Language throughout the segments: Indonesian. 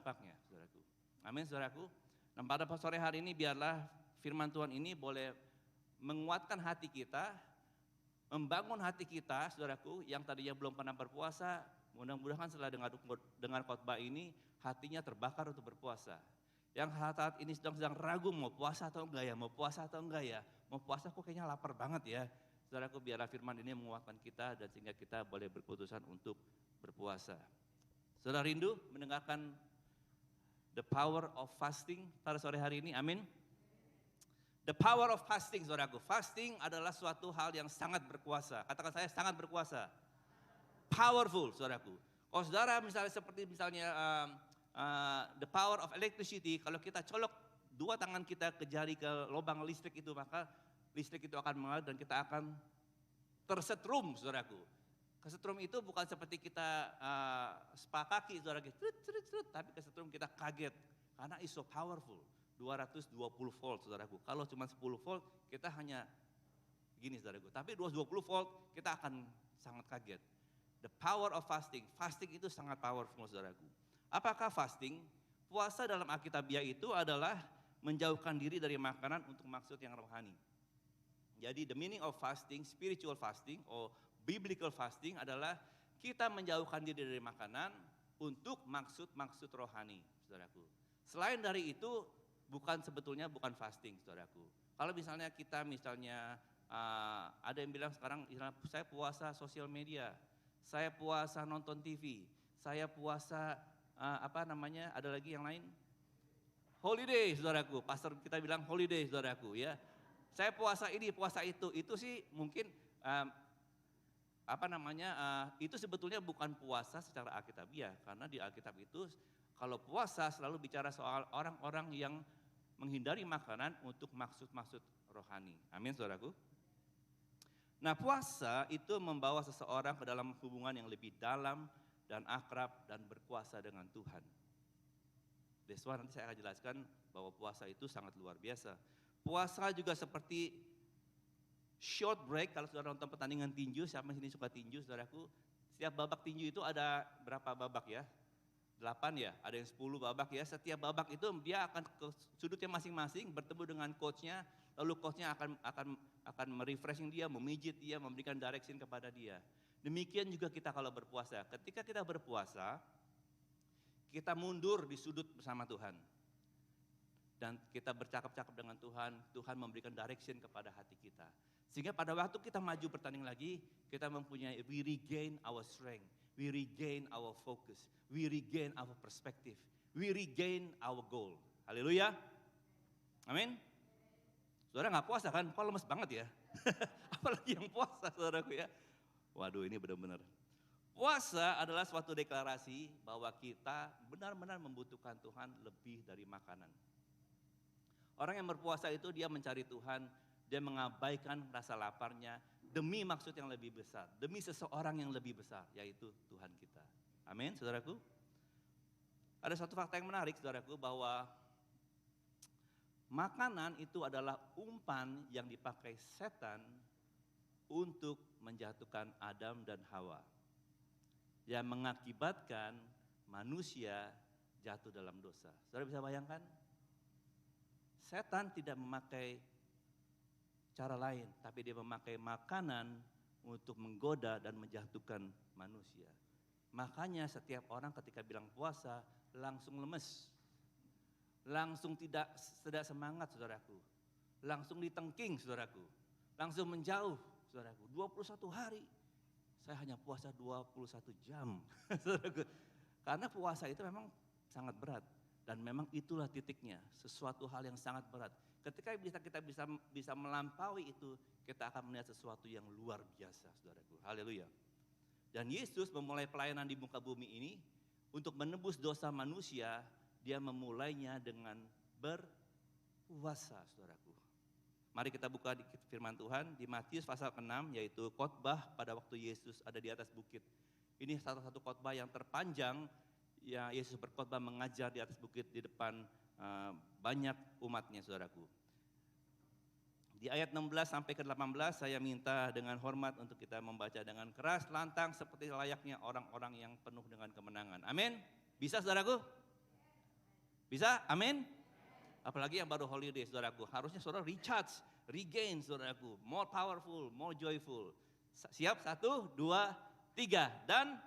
dampaknya, saudaraku. Amin, saudaraku. Dan pada sore hari ini biarlah firman Tuhan ini boleh menguatkan hati kita, membangun hati kita, saudaraku, yang tadinya belum pernah berpuasa. Mudah-mudahan setelah dengar khotbah ini, hatinya terbakar untuk berpuasa. Yang saat ini sedang ragu mau puasa atau enggak ya, mau puasa atau enggak ya, mau puasa kok kayaknya lapar banget ya. Saudaraku, biarlah firman ini menguatkan kita dan sehingga kita boleh berkeputusan untuk berpuasa. Saudara rindu mendengarkan the power of fasting pada sore hari ini, amin. The power of fasting, saudaraku. Fasting adalah suatu hal yang sangat berkuasa. Katakan saya sangat berkuasa. Powerful, saudaraku. Kalau saudara misalnya seperti the power of electricity, kalau kita colok dua tangan kita ke jari ke lubang listrik itu, maka listrik itu akan mengalir dan kita akan tersetrum, saudaraku. Kesetrum itu bukan seperti kita spa kaki, saudaraku, tapi kesetrum kita kaget karena it's so powerful. 220 volt, saudaraku. Kalau cuma 10 volt, kita hanya gini, saudaraku. Tapi 220 volt, kita akan sangat kaget. The power of fasting. Fasting itu sangat powerful, saudaraku. Apakah fasting? Puasa dalam Alkitabiah itu adalah menjauhkan diri dari makanan untuk maksud yang rohani. Jadi the meaning of fasting, spiritual fasting, or biblical fasting adalah kita menjauhkan diri dari makanan untuk maksud-maksud rohani, saudaraku. Selain dari itu, sebetulnya bukan fasting, saudaraku. Kalau misalnya kita ada yang bilang sekarang saya puasa sosial media, saya puasa nonton TV, saya puasa ada lagi yang lain, holiday, saudaraku. Pastor kita bilang holiday, saudaraku, ya. Saya puasa ini, puasa itu sih mungkin itu sebetulnya bukan puasa secara Alkitabiah, karena di Alkitab itu kalau puasa selalu bicara soal orang-orang yang menghindari makanan untuk maksud-maksud rohani. Amin, saudaraku. Nah, puasa itu membawa seseorang ke dalam hubungan yang lebih dalam dan akrab dan berkuasa dengan Tuhan. Besok nanti saya akan jelaskan bahwa puasa itu sangat luar biasa. Puasa juga seperti short break. Kalau saudara nonton pertandingan tinju, siapa sini suka tinju, saudaraku? Setiap babak tinju itu ada berapa babak ya? 8 ya, ada yang 10 babak ya. Setiap babak itu dia akan ke sudutnya masing-masing, bertemu dengan coachnya, lalu coachnya akan merefreshing dia, memijit dia, memberikan direction kepada dia. Demikian juga kita kalau berpuasa. Ketika kita berpuasa, kita mundur di sudut bersama Tuhan. Dan kita bercakap-cakap dengan Tuhan, Tuhan memberikan direction kepada hati kita. Sehingga pada waktu kita maju bertanding lagi, kita mempunyai, we regain our strength, we regain our focus, we regain our perspective, we regain our goal. Haleluya. Amin. Saudara nggak puasa kan? Kok lemes banget ya? Apalagi yang puasa, saudaraku ya. Waduh, ini benar-benar. Puasa adalah suatu deklarasi bahwa kita benar-benar membutuhkan Tuhan lebih dari makanan. Orang yang berpuasa itu dia mencari Tuhan, dia mengabaikan rasa laparnya demi maksud yang lebih besar, demi seseorang yang lebih besar, yaitu Tuhan kita. Amin, saudaraku. Ada satu fakta yang menarik, saudaraku, bahwa makanan itu adalah umpan yang dipakai setan untuk menjatuhkan Adam dan Hawa, yang mengakibatkan manusia jatuh dalam dosa. Saudara bisa bayangkan? Setan tidak memakai cara lain, tapi dia memakai makanan untuk menggoda dan menjatuhkan manusia. Makanya setiap orang ketika bilang puasa langsung lemes, langsung tidak semangat, saudaraku. Langsung ditengking, saudaraku. Langsung menjauh, saudaraku. 21 hari, saya hanya puasa 21 jam. Saudaraku. Karena puasa itu memang sangat berat. Dan memang itulah titiknya, sesuatu hal yang sangat berat. Ketika kita bisa melampaui itu, kita akan melihat sesuatu yang luar biasa, saudaraku. Haleluya. Dan Yesus memulai pelayanan di muka bumi ini untuk menebus dosa manusia. Dia memulainya dengan berpuasa, saudaraku. Mari kita buka di firman Tuhan di Matius pasal ke-6, yaitu khotbah pada waktu Yesus ada di atas bukit. Ini salah satu khotbah yang terpanjang. Ya, Yesus berkhotbah mengajar di atas bukit di depan banyak umatnya, saudaraku. Di ayat 16 sampai ke 18 saya minta dengan hormat untuk kita membaca dengan keras, lantang seperti layaknya orang-orang yang penuh dengan kemenangan. Amin. Bisa, saudaraku? Bisa? Amin? Apalagi yang baru holiday, saudaraku. Harusnya saudara recharge, regain, saudaraku. More powerful, more joyful. Siap? 1, 2, 3. Dan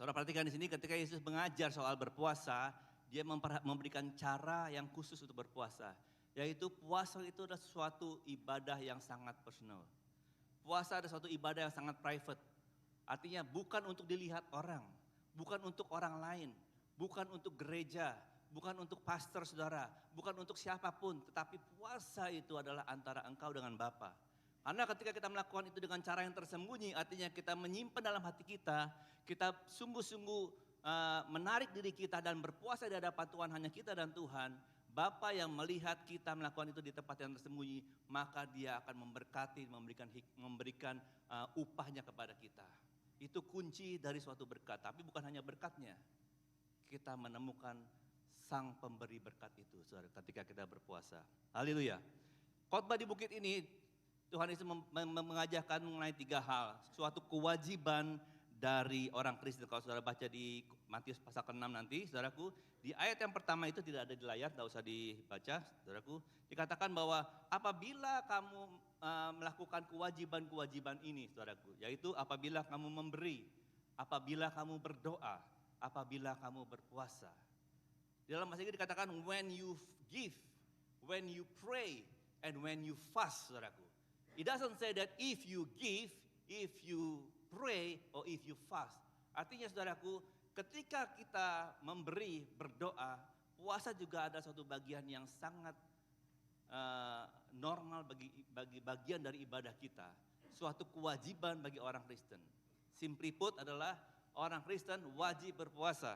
saudara perhatikan di sini ketika Yesus mengajar soal berpuasa, dia memberikan cara yang khusus untuk berpuasa. Yaitu puasa itu adalah suatu ibadah yang sangat personal. Puasa adalah suatu ibadah yang sangat private. Artinya bukan untuk dilihat orang, bukan untuk orang lain, bukan untuk gereja, bukan untuk pastor saudara, bukan untuk siapapun. Tetapi puasa itu adalah antara engkau dengan Bapa. Karena ketika kita melakukan itu dengan cara yang tersembunyi, artinya kita menyimpan dalam hati kita sungguh-sungguh menarik diri kita dan berpuasa di hadapan Tuhan, hanya kita dan Tuhan. Bapa yang melihat kita melakukan itu di tempat yang tersembunyi, maka Dia akan memberkati, memberikan upahnya kepada kita. Itu kunci dari suatu berkat, tapi bukan hanya berkatnya. Kita menemukan Sang pemberi berkat itu, saudara, ketika kita berpuasa. Haleluya. Khotbah di bukit ini, Tuhan Yesus mengajarkan mengenai 3 hal. Suatu kewajiban dari orang Kristen. Kalau saudara baca di Matius pasal ke-6 nanti, saudaraku, di ayat yang pertama itu tidak ada di layar, tidak usah dibaca, saudaraku. Dikatakan bahwa apabila kamu melakukan kewajiban-kewajiban ini, saudaraku, yaitu apabila kamu memberi, apabila kamu berdoa, apabila kamu berpuasa. Di dalam bahasa Inggris dikatakan when you give, when you pray, and when you fast, saudaraku. It doesn't say that if you give, if you pray, or if you fast. Artinya saudaraku, ketika kita memberi, berdoa, puasa juga ada suatu bagian yang sangat normal bagi bagian dari ibadah kita. Suatu kewajiban bagi orang Kristen. Simply put adalah orang Kristen wajib berpuasa.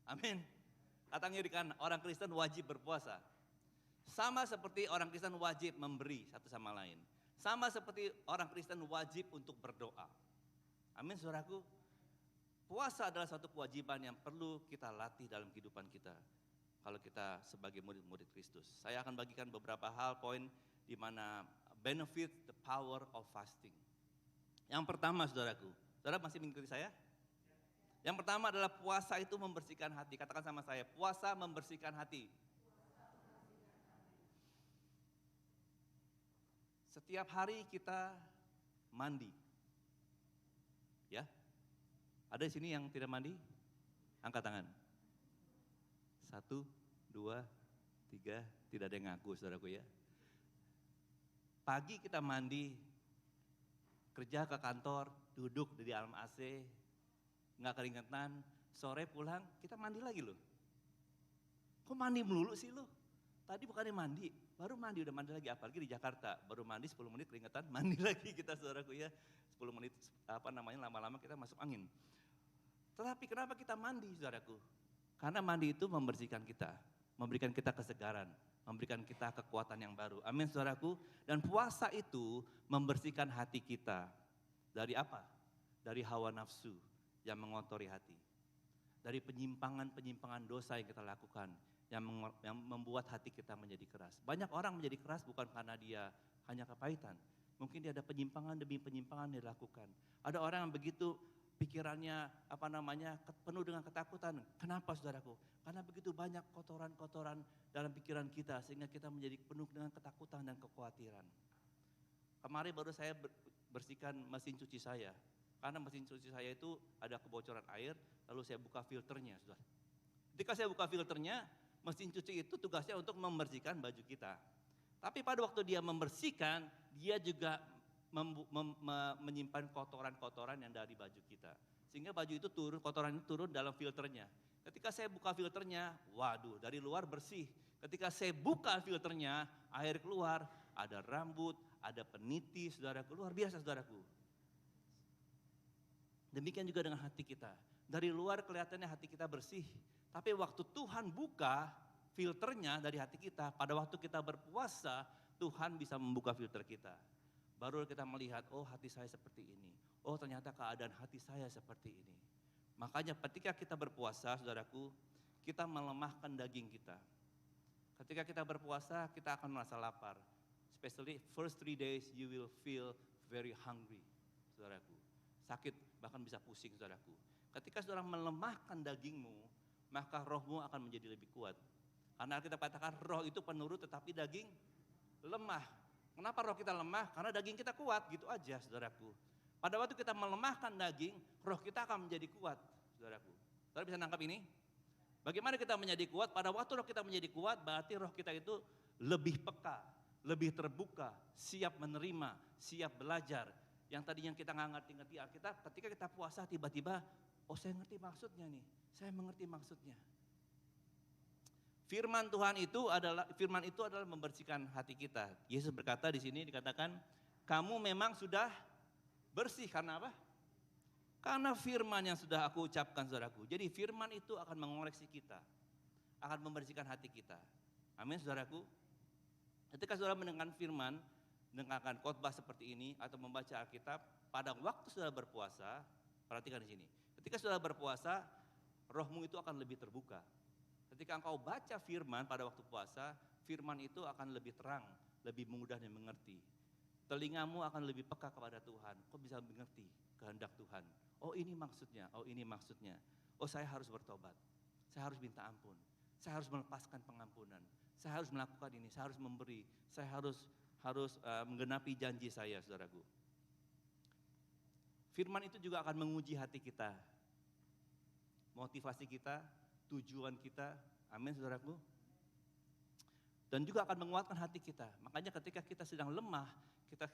Amin. Kata ngiri kan, orang Kristen wajib berpuasa. Sama seperti orang Kristen wajib memberi satu sama lain. Sama seperti orang Kristen wajib untuk berdoa. Amin, saudaraku. Puasa adalah suatu kewajiban yang perlu kita latih dalam kehidupan kita. Kalau kita sebagai murid-murid Kristus. Saya akan bagikan beberapa hal, poin di mana benefit the power of fasting. Yang pertama, saudaraku. Saudara masih mengikuti saya? Yang pertama adalah puasa itu membersihkan hati. Katakan sama saya, puasa membersihkan hati. Setiap hari kita mandi. Ya. Ada di sini yang tidak mandi? Angkat tangan. 1, 2, 3, tidak ada yang ngaku, saudaraku ya. Pagi kita mandi, kerja ke kantor, duduk di dalam AC, nggak keringetan, sore pulang kita mandi lagi loh. Kok mandi melulu sih lo? Tadi bukannya mandi, baru mandi udah mandi lagi, apalagi di Jakarta, baru mandi 10 menit keringetan, mandi lagi kita saudaraku ya. 10 menit lama-lama kita masuk angin. Tetapi kenapa kita mandi saudaraku? Karena mandi itu membersihkan kita, memberikan kita kesegaran, memberikan kita kekuatan yang baru. Amin saudaraku. Dan puasa itu membersihkan hati kita. Dari apa? Dari hawa nafsu yang mengotori hati. Dari penyimpangan-penyimpangan dosa yang kita lakukan. Yang membuat hati kita menjadi keras. Banyak orang menjadi keras bukan karena dia hanya kepahitan. Mungkin dia ada penyimpangan demi penyimpangan yang dilakukan. Ada orang yang begitu pikirannya penuh dengan ketakutan. Kenapa saudaraku? Karena begitu banyak kotoran-kotoran dalam pikiran kita sehingga kita menjadi penuh dengan ketakutan dan kekhawatiran. Kemarin baru saya bersihkan mesin cuci saya. Karena mesin cuci saya itu ada kebocoran air, lalu saya buka filternya, saudara. Ketika saya buka filternya, mesin cuci itu tugasnya untuk membersihkan baju kita. Tapi pada waktu dia membersihkan, dia juga menyimpan kotoran-kotoran yang dari baju kita. Sehingga baju itu kotoran itu turun dalam filternya. Ketika saya buka filternya, waduh dari luar bersih. Ketika saya buka filternya, air keluar, ada rambut, ada peniti, saudaraku, luar biasa saudaraku. Demikian juga dengan hati kita. Dari luar kelihatannya hati kita bersih, tapi waktu Tuhan buka filternya dari hati kita, pada waktu kita berpuasa, Tuhan bisa membuka filter kita. Baru kita melihat, oh hati saya seperti ini. Oh ternyata keadaan hati saya seperti ini. Makanya ketika kita berpuasa, saudaraku, kita melemahkan daging kita. Ketika kita berpuasa, kita akan merasa lapar. Especially first 3 days you will feel very hungry, saudaraku. Sakit, bahkan bisa pusing, saudaraku. Ketika saudara melemahkan dagingmu, maka rohmu akan menjadi lebih kuat. Karena kita katakan roh itu penurut tetapi daging lemah. Kenapa roh kita lemah? Karena daging kita kuat, gitu aja saudaraku. Pada waktu kita melemahkan daging, roh kita akan menjadi kuat, saudaraku. Saudara bisa nangkap ini? Bagaimana kita menjadi kuat? Pada waktu roh kita menjadi kuat, berarti roh kita itu lebih peka, lebih terbuka, siap menerima, siap belajar. Yang tadinya kita nggak ngerti-ngerti Alkitab, ketika kita puasa tiba-tiba, oh saya ngerti maksudnya nih, saya mengerti maksudnya. Firman itu adalah membersihkan hati kita. Yesus berkata di sini dikatakan, kamu memang sudah bersih karena apa? Karena firman yang sudah aku ucapkan, saudaraku. Jadi firman itu akan mengoreksi kita, akan membersihkan hati kita. Amin, saudaraku. Ketika saudara mendengarkan firman, mendengarkan khotbah seperti ini atau membaca Alkitab, pada waktu saudara berpuasa, perhatikan di sini. Ketika saudara berpuasa, rohmu itu akan lebih terbuka. Ketika engkau baca firman pada waktu puasa, firman itu akan lebih terang, lebih mudah dimengerti. Telingamu akan lebih peka kepada Tuhan. Kau bisa mengerti kehendak Tuhan. Oh ini maksudnya, oh ini maksudnya. Oh saya harus bertobat, saya harus minta ampun, saya harus melepaskan pengampunan, saya harus melakukan ini, saya harus memberi, saya harus menggenapi janji saya, saudaraku. Firman itu juga akan menguji hati kita, motivasi kita, tujuan kita, amin saudaraku. Dan juga akan menguatkan hati kita. Makanya ketika kita sedang lemah, kita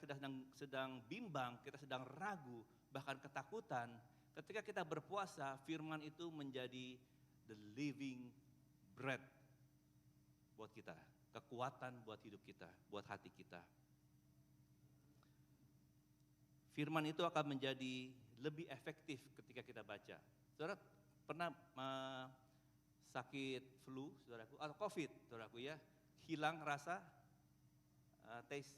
sedang bimbang, kita sedang ragu, bahkan ketakutan, ketika kita berpuasa, firman itu menjadi the living bread buat kita, kekuatan buat hidup kita, buat hati kita. Firman itu akan menjadi lebih efektif ketika kita baca. Saudara pernah sakit flu, saudaraku, atau COVID, saudaraku ya, hilang rasa taste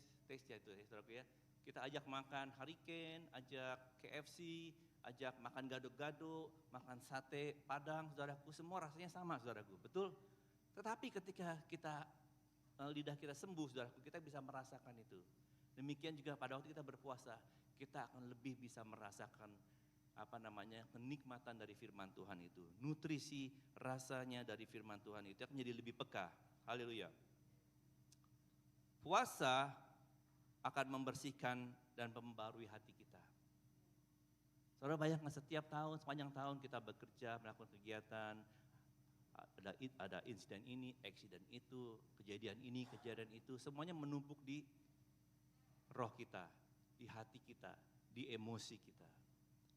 ya itu, saudaraku ya. Kita ajak makan hariken, ajak KFC, ajak makan gado-gado, makan sate Padang, saudaraku, semua rasanya sama, saudaraku, betul? Tetapi ketika lidah kita sembuh, saudaraku, kita bisa merasakan itu. Demikian juga pada waktu kita berpuasa, kita akan lebih bisa merasakan kenikmatan dari firman Tuhan itu. Nutrisi rasanya dari firman Tuhan itu akan menjadi lebih peka. Haleluya. Puasa akan membersihkan dan membarui hati kita. Saudara bayangkan setiap tahun, sepanjang tahun kita bekerja, melakukan kegiatan, ada insiden ini, eksiden itu, kejadian ini, kejadian itu, semuanya menumpuk di roh kita, di hati kita, di emosi kita.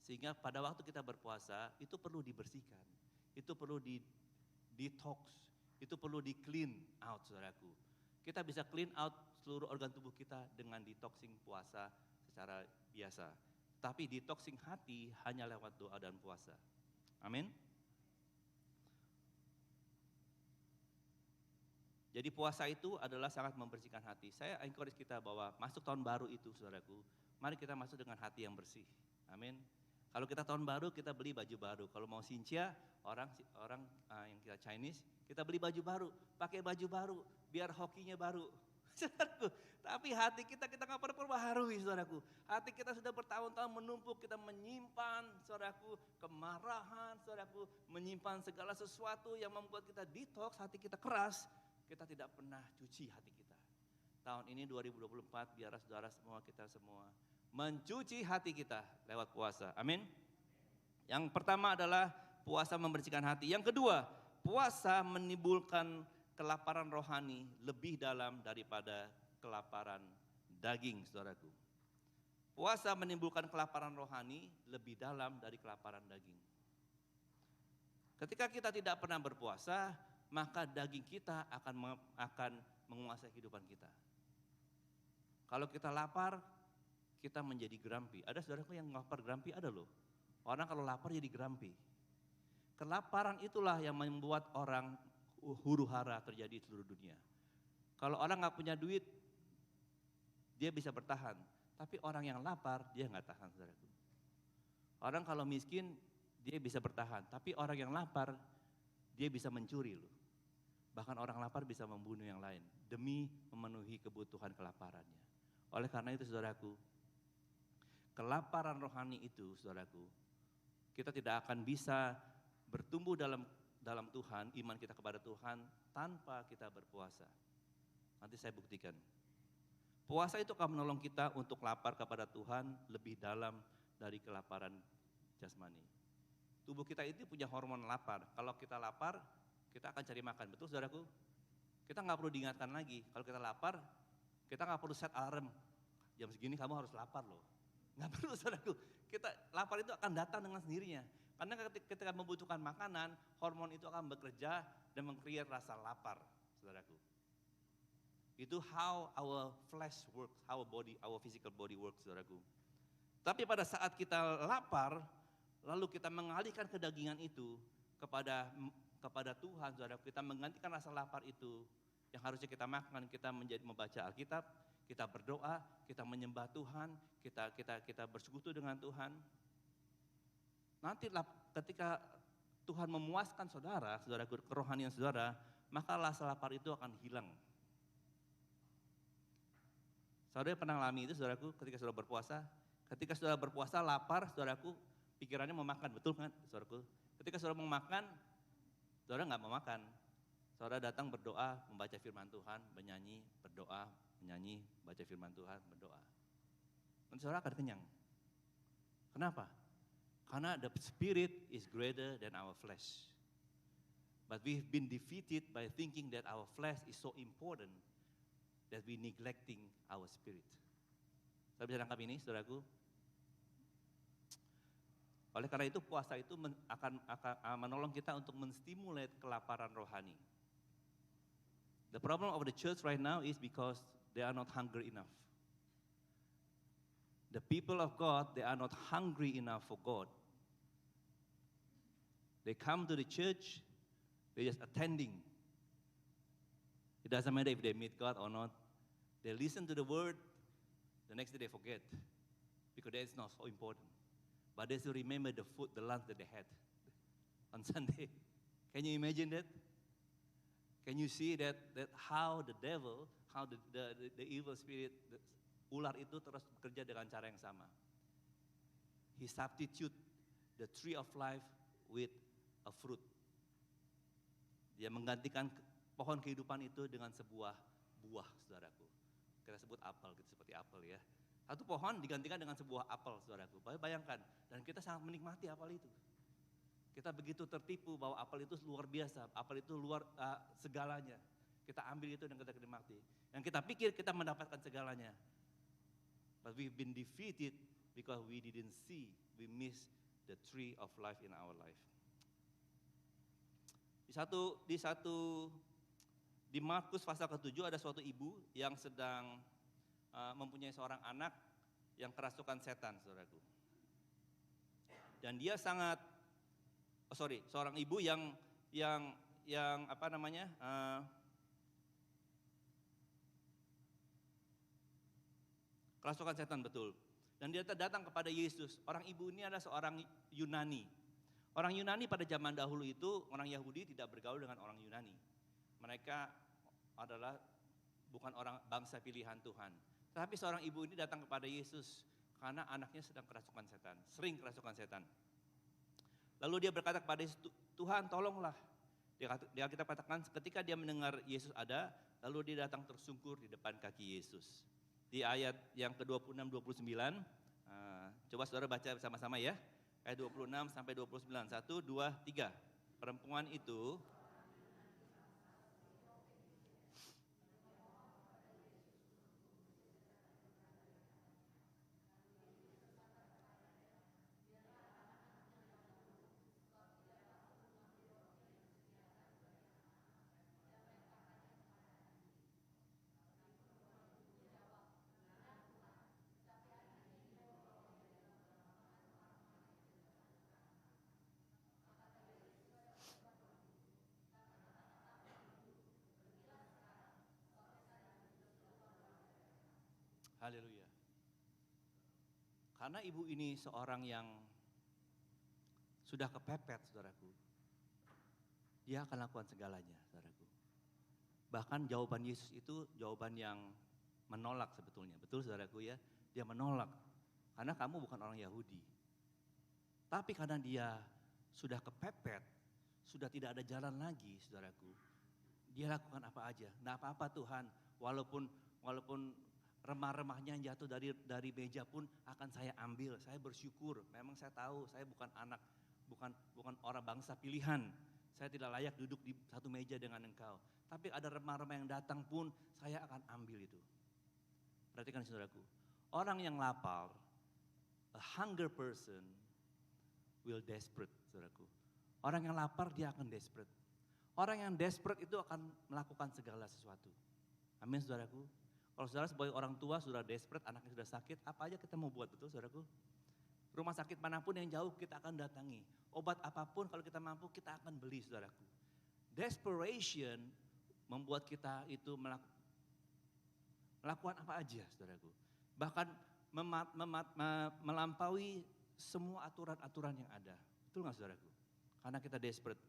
Sehingga pada waktu kita berpuasa, itu perlu dibersihkan, itu perlu detox, itu perlu di clean out, saudaraku. Kita bisa clean out seluruh organ tubuh kita dengan detoxing puasa secara biasa. Tapi detoxing hati hanya lewat doa dan puasa. Amin. Jadi puasa itu adalah sangat membersihkan hati. Saya encourage kita bahwa masuk tahun baru itu, saudaraku, mari kita masuk dengan hati yang bersih. Amin. Kalau kita tahun baru, kita beli baju baru. Kalau mau Xinjia, orang yang kita Chinese, kita beli baju baru, pakai baju baru, biar hokinya baru. Saudaraku, tapi hati kita nggak perlu perbaharui, saudaraku. Hati kita sudah bertahun-tahun menumpuk, kita menyimpan, saudaraku, kemarahan, saudaraku, menyimpan segala sesuatu yang membuat kita detox, hati kita keras, kita tidak pernah cuci hati kita. Tahun ini 2024, biar saudara semua, kita semua mencuci hati kita lewat puasa. Amin. Yang pertama adalah puasa membersihkan hati. Yang kedua, puasa menimbulkan kelaparan rohani lebih dalam daripada kelaparan daging, saudaraku. Puasa menimbulkan kelaparan rohani lebih dalam dari kelaparan daging. Ketika kita tidak pernah berpuasa, maka daging kita akan menguasai kehidupan kita. Kalau kita lapar, kita menjadi grumpy. Ada saudaraku yang lapar grumpy? Ada loh. Orang kalau lapar jadi grumpy. Kelaparan itulah yang membuat orang huru hara terjadi di seluruh dunia. Kalau orang nggak punya duit, dia bisa bertahan. Tapi orang yang lapar, dia nggak tahan, saudaraku. Orang kalau miskin, dia bisa bertahan. Tapi orang yang lapar, dia bisa mencuri loh. Bahkan orang lapar bisa membunuh yang lain demi memenuhi kebutuhan kelaparannya. Oleh karena itu, saudaraku, kelaparan rohani itu, saudaraku, kita tidak akan bisa bertumbuh dalam Tuhan, iman kita kepada Tuhan tanpa kita berpuasa. Nanti saya buktikan. Puasa itu akan menolong kita untuk lapar kepada Tuhan lebih dalam dari kelaparan jasmani. Tubuh kita itu punya hormon lapar. Kalau kita lapar, kita akan cari makan. Betul saudaraku? Kita nggak perlu diingatkan lagi. Kalau kita lapar, kita nggak perlu set alarm. Jam segini kamu harus lapar loh. Nggak perlu saudaraku. Kita lapar itu akan datang dengan sendirinya. Karena ketika membutuhkan makanan, hormon itu akan bekerja dan meng-create rasa lapar, saudaraku. Itu how our flesh works, how our physical body works, saudaraku. Tapi pada saat kita lapar, lalu kita mengalihkan kedagingan itu kepada Tuhan, saudaraku. Kita menggantikan rasa lapar itu yang harusnya kita makan, kita membaca Alkitab, kita berdoa, kita menyembah Tuhan, kita bersekutu dengan Tuhan. Nanti ketika Tuhan memuaskan saudara kerohanian saudara, maka rasa lapar itu akan hilang. Saudara pernah alami itu, saudaraku, ketika saudara berpuasa? Ketika saudara berpuasa lapar, saudaraku, pikirannya mau makan, betul kan, saudaraku? Ketika saudara mau makan, saudara nggak mau makan. Saudara datang berdoa, membaca firman Tuhan, menyanyi, berdoa, menyanyi, baca firman Tuhan, berdoa. Nanti saudara akan kenyang. Kenapa? Karena the spirit is greater than our flesh. But we've been defeated by thinking that our flesh is so important that we neglecting our spirit. Saya bisa tangkap ini, saudaraku? Oleh karena itu puasa itu akan menolong kita untuk menstimulate kelaparan rohani. The problem of the church right now is because they are not hungry enough. The people of God, they are not hungry enough for God. They come to the church, they're just attending. It doesn't matter if they meet God or not. They listen to the word, the next day they forget. Because that is not so important. But they still remember the food, the lunch that they had on Sunday. Can you imagine that? Can you see that how the devil, how the evil spirit, ular itu terus bekerja dengan cara yang sama. He substitute the tree of life with a fruit. Dia menggantikan pohon kehidupan itu dengan sebuah buah, saudaraku. Kita sebut apel, gitu, seperti apel ya. Satu pohon digantikan dengan sebuah apel, saudaraku. Bayangkan, dan kita sangat menikmati apel itu. Kita begitu tertipu bahwa apel itu luar biasa, apel itu segalanya. Kita ambil itu dan kita nikmati. Yang kita pikir kita mendapatkan segalanya. But we've been defeated because we didn't see, we missed the tree of life in our life. Di Markus pasal ke-7 ada suatu ibu yang sedang mempunyai seorang anak yang kerasukan setan, saudaraku. Dan dia seorang ibu yang kerasukan setan, betul. Dan dia datang kepada Yesus. Orang ibu ini adalah seorang Yunani. Orang Yunani pada zaman dahulu itu, orang Yahudi tidak bergaul dengan orang Yunani. Mereka adalah bukan orang bangsa pilihan Tuhan. Tapi seorang ibu ini datang kepada Yesus karena anaknya sedang kerasukan setan, sering kerasukan setan. Lalu dia berkata kepada Yesus, Tuhan tolonglah. Dia kita katakan ketika dia mendengar Yesus ada, lalu dia datang tersungkur di depan kaki Yesus. Di ayat yang ke-26-29, coba saudara baca bersama-sama ya. Ayat 26 sampai 29, 1, 2, 3. Perempuan itu Haleluya. Karena ibu ini seorang yang sudah kepepet, saudaraku. Dia akan lakukan segalanya, saudaraku. Bahkan jawaban Yesus itu jawaban yang menolak sebetulnya. Betul saudaraku ya, dia menolak. Karena kamu bukan orang Yahudi. Tapi karena dia sudah kepepet, sudah tidak ada jalan lagi, saudaraku. Dia lakukan apa aja. Nah apa-apa Tuhan, walaupun remah-remahnya yang jatuh dari meja pun akan saya ambil. Saya bersyukur. Memang saya tahu saya bukan anak, bukan orang bangsa pilihan. Saya tidak layak duduk di satu meja dengan engkau. Tapi ada remah-remah yang datang pun saya akan ambil itu. Perhatikan saudaraku. Orang yang lapar, a hunger person will desperate, saudaraku. Orang yang lapar dia akan desperate. Orang yang desperate itu akan melakukan segala sesuatu. Amin saudaraku. Kalau saudara sebagai orang tua sudah desperate, anaknya sudah sakit, apa aja kita mau buat, betul saudaraku? Rumah sakit manapun yang jauh kita akan datangi. Obat apapun kalau kita mampu kita akan beli, saudaraku. Desperation membuat kita itu melakukan apa aja, saudaraku. Bahkan melampaui semua aturan-aturan yang ada. Betul nggak saudaraku? Karena kita desperate.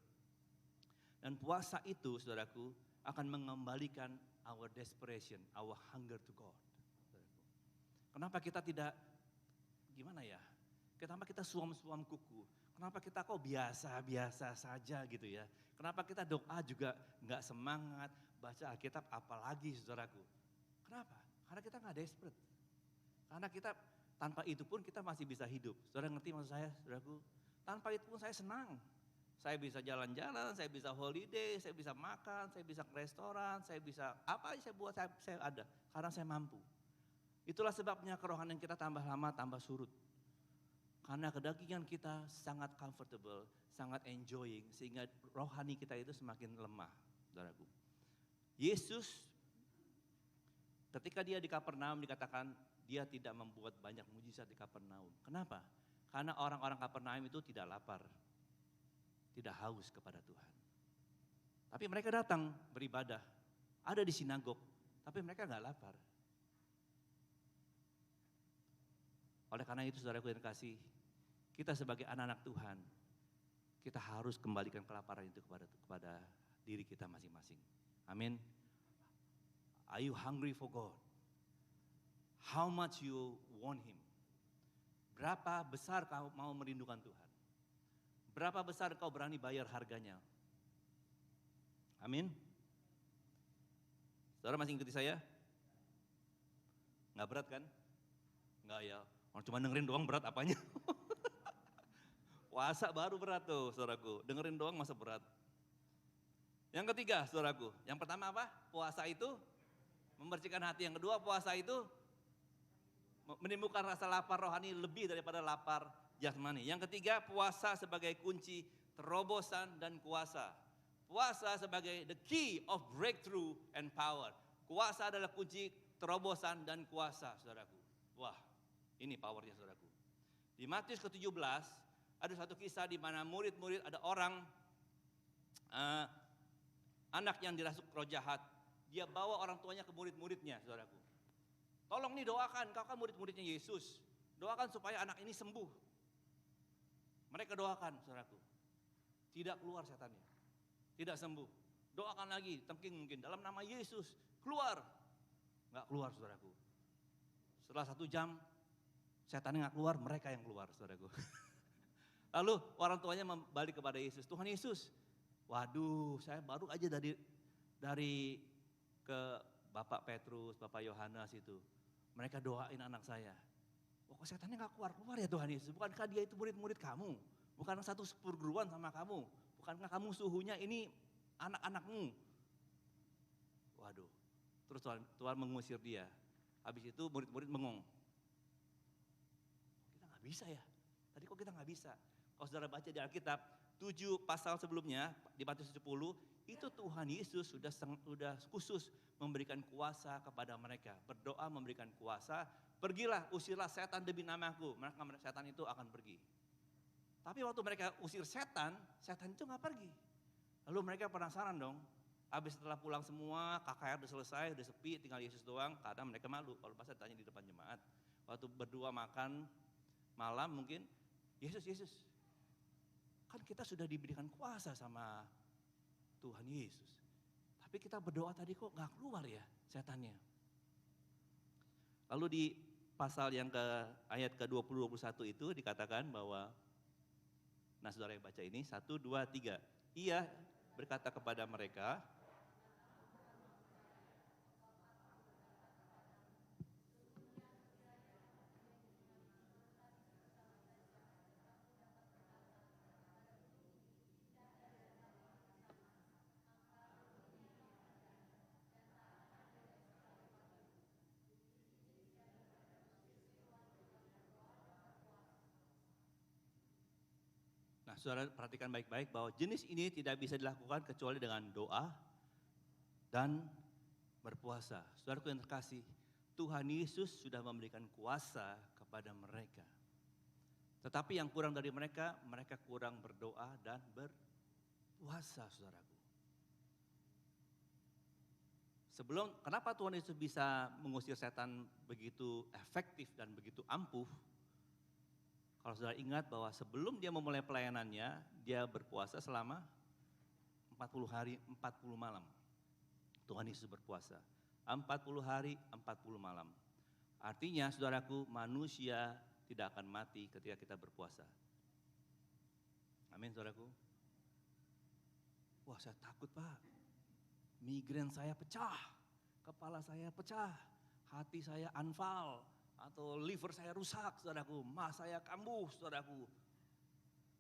Dan puasa itu, saudaraku, akan mengembalikan our desperation, our hunger to God. Saudaraku. Kenapa kita tidak, gimana ya? Kenapa kita suam-suam kuku? Kenapa kita kok biasa-biasa saja gitu ya? Kenapa kita doa juga nggak semangat, baca Alkitab apalagi saudaraku? Kenapa? Karena kita nggak desperate. Karena kita tanpa itu pun kita masih bisa hidup. Saudara ngerti maksud saya, saudaraku? Tanpa itu pun saya senang. Saya bisa jalan-jalan, saya bisa holiday, saya bisa makan, saya bisa ke restoran, saya bisa apa aja saya buat, saya ada. Karena saya mampu. Itulah sebabnya kerohanian kita tambah lama, tambah surut. Karena kedagingan kita sangat comfortable, sangat enjoying, sehingga rohani kita itu semakin lemah, saudaraku. Yesus ketika dia di Kapernaum dikatakan dia tidak membuat banyak mujizat di Kapernaum. Kenapa? Karena orang-orang Kapernaum itu tidak lapar, tidak haus kepada Tuhan. Tapi mereka datang beribadah, ada di sinagog, tapi mereka nggak lapar. Oleh karena itu saudaraku yang kasih, kita sebagai anak-anak Tuhan, kita harus kembalikan kelaparan itu kepada diri kita masing-masing. Amin. Are you hungry for God? How much you want Him? Berapa besar kau mau merindukan Tuhan? Berapa besar kau berani bayar harganya? Amin. Saudara masih ikuti saya? Nggak berat kan? Nggak ya, orang cuma dengerin doang berat apanya? Puasa baru berat tuh saudaraku, dengerin doang masa berat. Yang ketiga saudaraku, yang pertama apa? Puasa itu membersihkan hati. Yang kedua puasa itu menimbulkan rasa lapar rohani lebih daripada lapar jasmani. Yang ketiga puasa sebagai kunci terobosan dan kuasa. Puasa sebagai the key of breakthrough and power. Kuasa adalah kunci terobosan dan kuasa saudaraku. Wah ini powernya saudaraku. Di Matius ke-17 ada satu kisah di mana murid-murid ada orang anak yang dirasuk roh jahat. Dia bawa orang tuanya ke murid-muridnya, saudaraku. Tolong nih doakan, kau kan murid-muridnya Yesus. Doakan supaya anak ini sembuh. Mereka doakan, saudaraku. Tidak keluar setannya. Tidak sembuh. Doakan lagi, tengking mungkin dalam nama Yesus, keluar. Enggak keluar, saudaraku. Setelah 1 jam, setannya enggak keluar, mereka yang keluar, saudaraku. Lalu orang tuanya balik kepada Yesus. Tuhan Yesus, waduh saya baru aja dari ke Bapak Petrus, Bapak Yohanes itu. Mereka doain anak saya. Kok setannya gak keluar-keluar ya Tuhan Yesus? Bukankah dia itu murid-murid kamu? Bukankah satu perguruan sama kamu? Bukankah kamu suhunya ini anak-anakmu? Waduh, terus Tuhan mengusir dia. Habis itu murid-murid bengong. Kita gak bisa ya? Tadi kok kita gak bisa? Kalau saudara baca di Alkitab, 7 pasal sebelumnya, di Matius 10, itu Tuhan Yesus sudah khusus memberikan kuasa kepada mereka. Berdoa memberikan kuasa, pergilah, usirlah setan demi namaku, maka setan itu akan pergi. Tapi waktu mereka usir setan itu gak pergi. Lalu mereka penasaran dong, Habis setelah pulang semua, KKR udah selesai, udah sepi, tinggal Yesus doang, kadang mereka malu kalau pas ditanya di depan jemaat. Waktu berdua makan malam mungkin, Yesus, Yesus, kan kita sudah diberikan kuasa sama Tuhan Yesus. Tapi kita berdoa tadi kok gak keluar ya setannya. Lalu di pasal yang ayat ke-20-21 itu dikatakan bahwa, nah saudara yang baca ini, 1, 2, 3. Ia berkata kepada mereka, nah saudara perhatikan baik-baik bahwa jenis ini tidak bisa dilakukan kecuali dengan doa dan berpuasa. Saudaraku yang terkasih, Tuhan Yesus sudah memberikan kuasa kepada mereka. Tetapi yang kurang dari mereka, mereka kurang berdoa dan berpuasa, saudaraku. Kenapa Tuhan Yesus bisa mengusir setan begitu efektif dan begitu ampuh? Kalau saudara ingat bahwa sebelum dia memulai pelayanannya, dia berpuasa selama 40 hari, 40 malam. Tuhan Yesus berpuasa. 40 hari, 40 malam. Artinya saudaraku, manusia tidak akan mati ketika kita berpuasa. Amin saudaraku. Wah saya takut Pak, migrain saya pecah, kepala saya pecah, hati saya anfal, atau liver saya rusak saudaraku, mah saya kambuh saudaraku,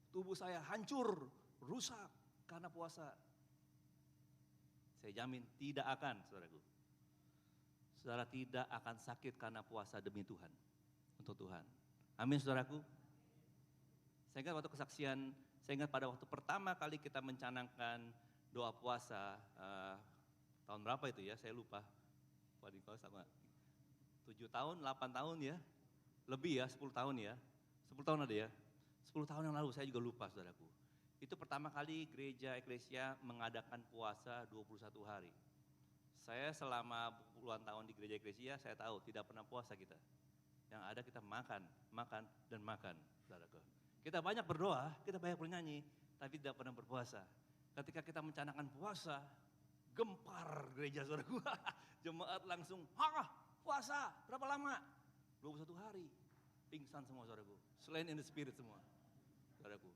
tubuh saya hancur, rusak karena puasa. Saya jamin tidak akan saudaraku. Saudara tidak akan sakit karena puasa demi Tuhan, untuk Tuhan. Amin saudaraku. Saya ingat waktu kesaksian, saya ingat pada waktu pertama kali kita mencanangkan doa puasa, tahun berapa itu ya, saya lupa. Pak Niko sama 7 tahun, 8 tahun ya, lebih ya, 10 tahun ya, 10 tahun ada ya, 10 tahun yang lalu saya juga lupa saudaraku. Itu pertama kali gereja eklesia mengadakan puasa 21 hari. Saya selama puluhan tahun di gereja eklesia, saya tahu tidak pernah puasa kita. Yang ada kita makan, makan, dan makan, saudaraku. Kita banyak berdoa, kita banyak bernyanyi, tapi tidak pernah berpuasa. Ketika kita mencanangkan puasa, gempar gereja saudaraku. Jemaat langsung, puasa, berapa lama? 21 hari, pingsan semua saudaraku. Slain in the spirit semua, saudaraku.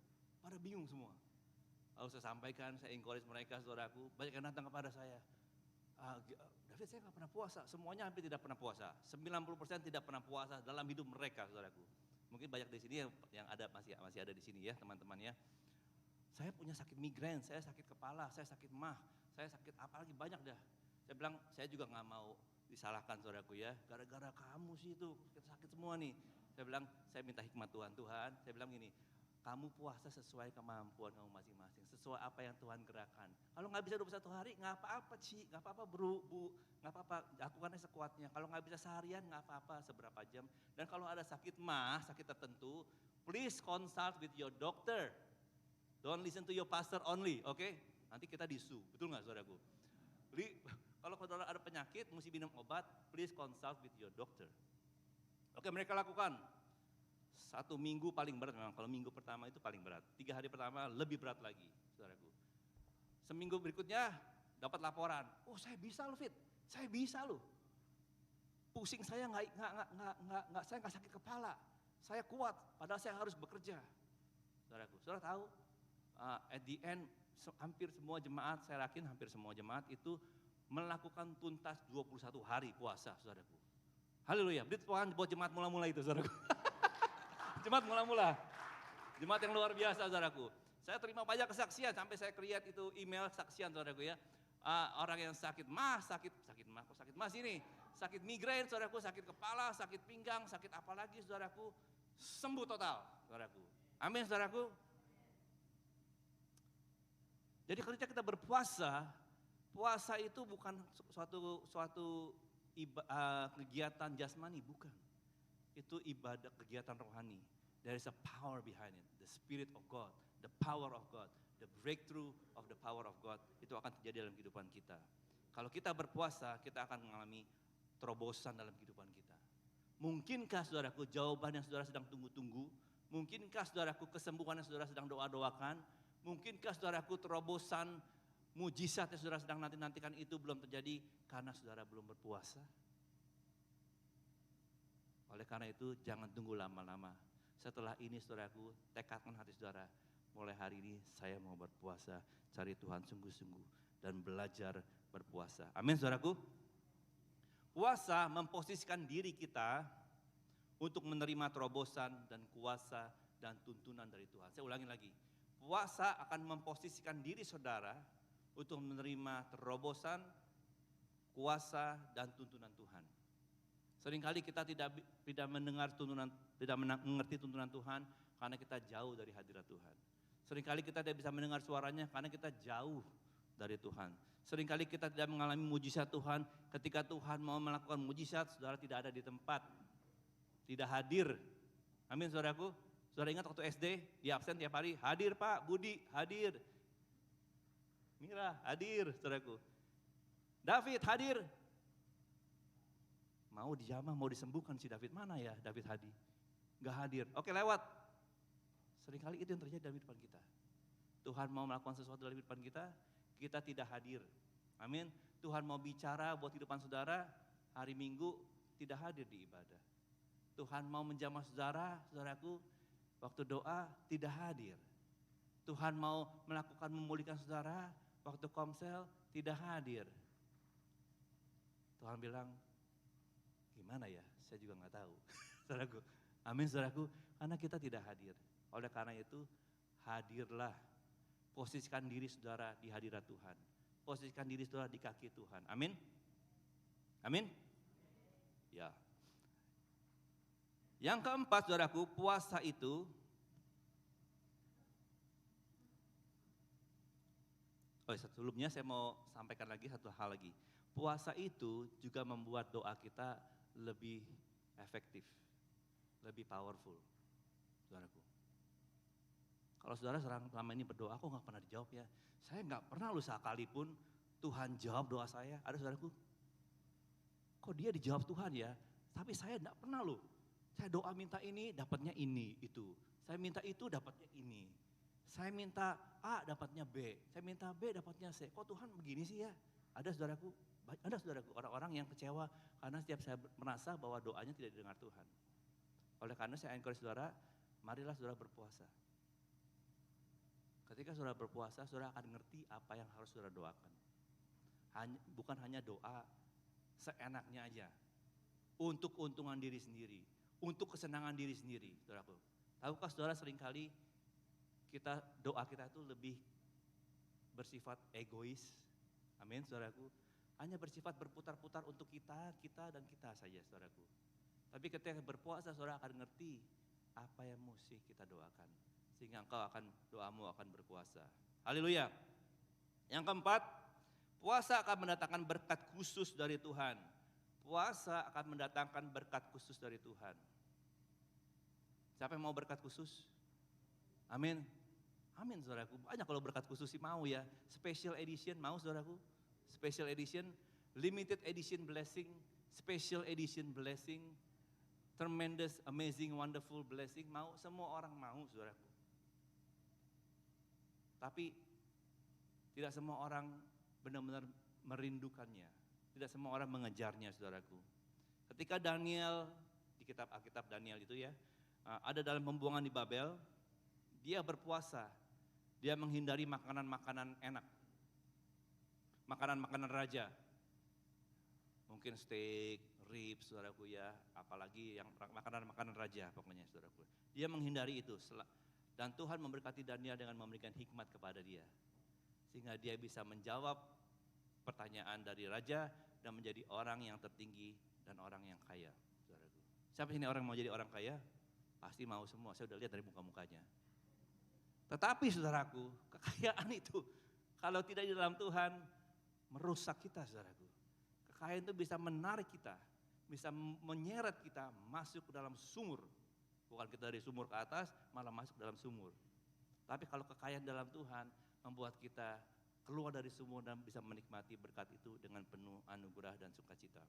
Pada bingung semua. Lalu saya sampaikan, saya encourage mereka saudaraku, banyak yang datang kepada saya. David saya nggak pernah puasa, semuanya hampir tidak pernah puasa. 90% tidak pernah puasa dalam hidup mereka saudaraku. Mungkin banyak di sini yang ada masih ada di sini ya teman-teman ya. Saya punya sakit migrain, saya sakit kepala, saya sakit mah, saya sakit apa lagi banyak dah. Saya bilang saya juga nggak mau disalahkan saudaraku ya, gara-gara kamu sih itu sakit semua nih. Saya bilang saya minta hikmat Tuhan, saya bilang gini, kamu puasa sesuai kemampuan kamu masing-masing, sesuai apa yang Tuhan gerakan. Kalau nggak bisa 21 hari nggak apa-apa Ci, nggak apa-apa bu, nggak apa-apa, lakukannya sekuatnya. Kalau nggak bisa seharian nggak apa-apa, seberapa jam. Dan kalau ada sakit sakit tertentu, please consult with your doctor. Don't listen to your pastor only, oke? Nanti kita disu, betul nggak saudaraku? Kalau saudara ada penyakit, mesti minum obat, please consult with your doctor. Oke, mereka lakukan. 1 minggu paling berat memang, kalau minggu pertama itu paling berat. 3 hari pertama lebih berat lagi, saudaraku. Seminggu berikutnya dapat laporan, oh saya bisa loh Fit, saya bisa loh. Pusing saya saya nggak sakit kepala, saya kuat, padahal saya harus bekerja. Saudaraku, saudara tahu, at the end hampir semua jemaat, saya yakin hampir semua jemaat itu melakukan tuntas 21 hari puasa, saudaraku. Haleluya, beri Tuhan buat jemaat mula-mula itu, saudaraku. Jemaat mula-mula, jemaat yang luar biasa, saudaraku. Saya terima banyak kesaksian, sampai saya create itu email kesaksian, saudaraku ya. Orang yang sakit ini, sakit migrain, saudaraku, sakit kepala, sakit pinggang, sakit apa lagi, saudaraku, sembuh total, saudaraku. Amin, saudaraku. Jadi ketika kita berpuasa, puasa itu bukan suatu kegiatan jasmani, bukan. Itu ibadah, kegiatan rohani. There is a power behind it, the spirit of God, the power of God. the breakthrough of the power of God itu akan terjadi dalam kehidupan kita. Kalau kita berpuasa, kita akan mengalami terobosan dalam kehidupan kita. Mungkinkah saudaraku jawaban yang saudara sedang tunggu-tunggu? Mungkinkah saudaraku kesembuhan yang saudara sedang doa-doakan? Mungkinkah saudaraku terobosan mujizat yang saudara sedang nanti-nantikan itu belum terjadi karena saudara belum berpuasa? Oleh karena itu jangan tunggu lama-lama. Setelah ini saudaraku, tekadkan hati saudara. Mulai hari ini saya mau berpuasa, cari Tuhan sungguh-sungguh dan belajar berpuasa. Amin saudaraku. Puasa memposisikan diri kita untuk menerima terobosan dan kuasa dan tuntunan dari Tuhan. Saya ulangi lagi. Puasa akan memposisikan diri saudara untuk menerima terobosan, kuasa dan tuntunan Tuhan. Seringkali kita tidak mendengar tuntunan, tidak mengerti tuntunan Tuhan karena kita jauh dari hadirat Tuhan. Seringkali kita tidak bisa mendengar suaranya karena kita jauh dari Tuhan. Seringkali kita tidak mengalami mujizat Tuhan ketika Tuhan mau melakukan mujizat, saudara tidak ada di tempat, tidak hadir. Amin saudaraku. Saudara ingat waktu SD, di absen tiap hari, hadir Pak, Budi, hadir. Mira, hadir saudaraku. David, hadir. Mau dijamah, mau disembuhkan si David, mana ya David hadir? Gak hadir, oke lewat. Seringkali itu yang terjadi dalam kehidupan kita. Tuhan mau melakukan sesuatu dalam kehidupan kita tidak hadir. Amin. Tuhan mau bicara buat kehidupan saudara, hari Minggu tidak hadir di ibadah. Tuhan mau menjamah saudara, saudaraku, waktu doa tidak hadir. Tuhan mau melakukan memulihkan saudara, waktu komsel tidak hadir. Tuhan bilang, gimana ya? Saya juga nggak tahu. Saudaraku, amin saudaraku, karena kita tidak hadir. Oleh karena itu, hadirlah. Posisikan diri saudara di hadirat Tuhan. Posisikan diri saudara di kaki Tuhan. Amin. Amin. Ya. Yang keempat saudaraku, puasa itu sebelumnya saya mau sampaikan lagi satu hal lagi. Puasa itu juga membuat doa kita lebih efektif, lebih powerful, saudaraku. Kalau saudara selama ini berdoa, kok nggak pernah dijawab ya? Saya nggak pernah loh sekalipun Tuhan jawab doa saya. Ada saudaraku? Kok dia dijawab Tuhan ya? Tapi saya nggak pernah loh. Saya doa minta ini, dapatnya ini, itu. Saya minta itu, dapatnya ini. Saya minta A, dapatnya B. Saya minta B, dapatnya C. Kok Tuhan begini sih ya? Ada saudaraku orang-orang yang kecewa karena setiap saya merasa bahwa doanya tidak didengar Tuhan. Oleh karena saya encourage saudara, marilah saudara berpuasa. Ketika saudara berpuasa, saudara akan ngerti apa yang harus saudara doakan. Bukan hanya doa seenaknya aja. Untuk keuntungan diri sendiri. Untuk kesenangan diri sendiri, saudaraku. Tahukah saudara seringkali doa kita itu lebih bersifat egois. Amin, saudaraku. Hanya bersifat berputar-putar untuk kita dan kita saja, saudaraku. Tapi ketika berpuasa, saudara akan ngerti apa yang mesti kita doakan. Sehingga doamu akan berkuasa. Haleluya. Yang keempat, puasa akan mendatangkan berkat khusus dari Tuhan. Puasa akan mendatangkan berkat khusus dari Tuhan. Siapa yang mau berkat khusus? Amin. Amin, saudaraku. Banyak kalau berkat khusus sih mau ya. Special edition mau, saudaraku. Special edition, limited edition blessing, special edition blessing, tremendous, amazing, wonderful blessing. Mau, semua orang mau, saudaraku. Tapi tidak semua orang benar-benar merindukannya. Tidak semua orang mengejarnya, saudaraku. Ketika Daniel, di kitab Alkitab Daniel itu ya, ada dalam pembuangan di Babel, dia berpuasa, dia menghindari makanan-makanan enak, makanan-makanan raja, mungkin steak, ribs, saudaraku ya, apalagi yang makanan-makanan raja pokoknya, saudaraku. Dia menghindari itu, dan Tuhan memberkati Daniel dengan memberikan hikmat kepada dia, sehingga dia bisa menjawab pertanyaan dari raja dan menjadi orang yang tertinggi dan orang yang kaya, saudaraku. Siapa ini orang mau jadi orang kaya? Pasti mau semua, saya udah lihat dari muka-mukanya. Tetapi saudaraku, kekayaan itu kalau tidak di dalam Tuhan merusak kita, saudaraku. Kekayaan itu bisa menarik kita, bisa menyeret kita masuk ke dalam sumur. Bukan kita dari sumur ke atas, malah masuk ke dalam sumur. Tapi kalau kekayaan dalam Tuhan, membuat kita keluar dari sumur dan bisa menikmati berkat itu dengan penuh anugerah dan sukacita.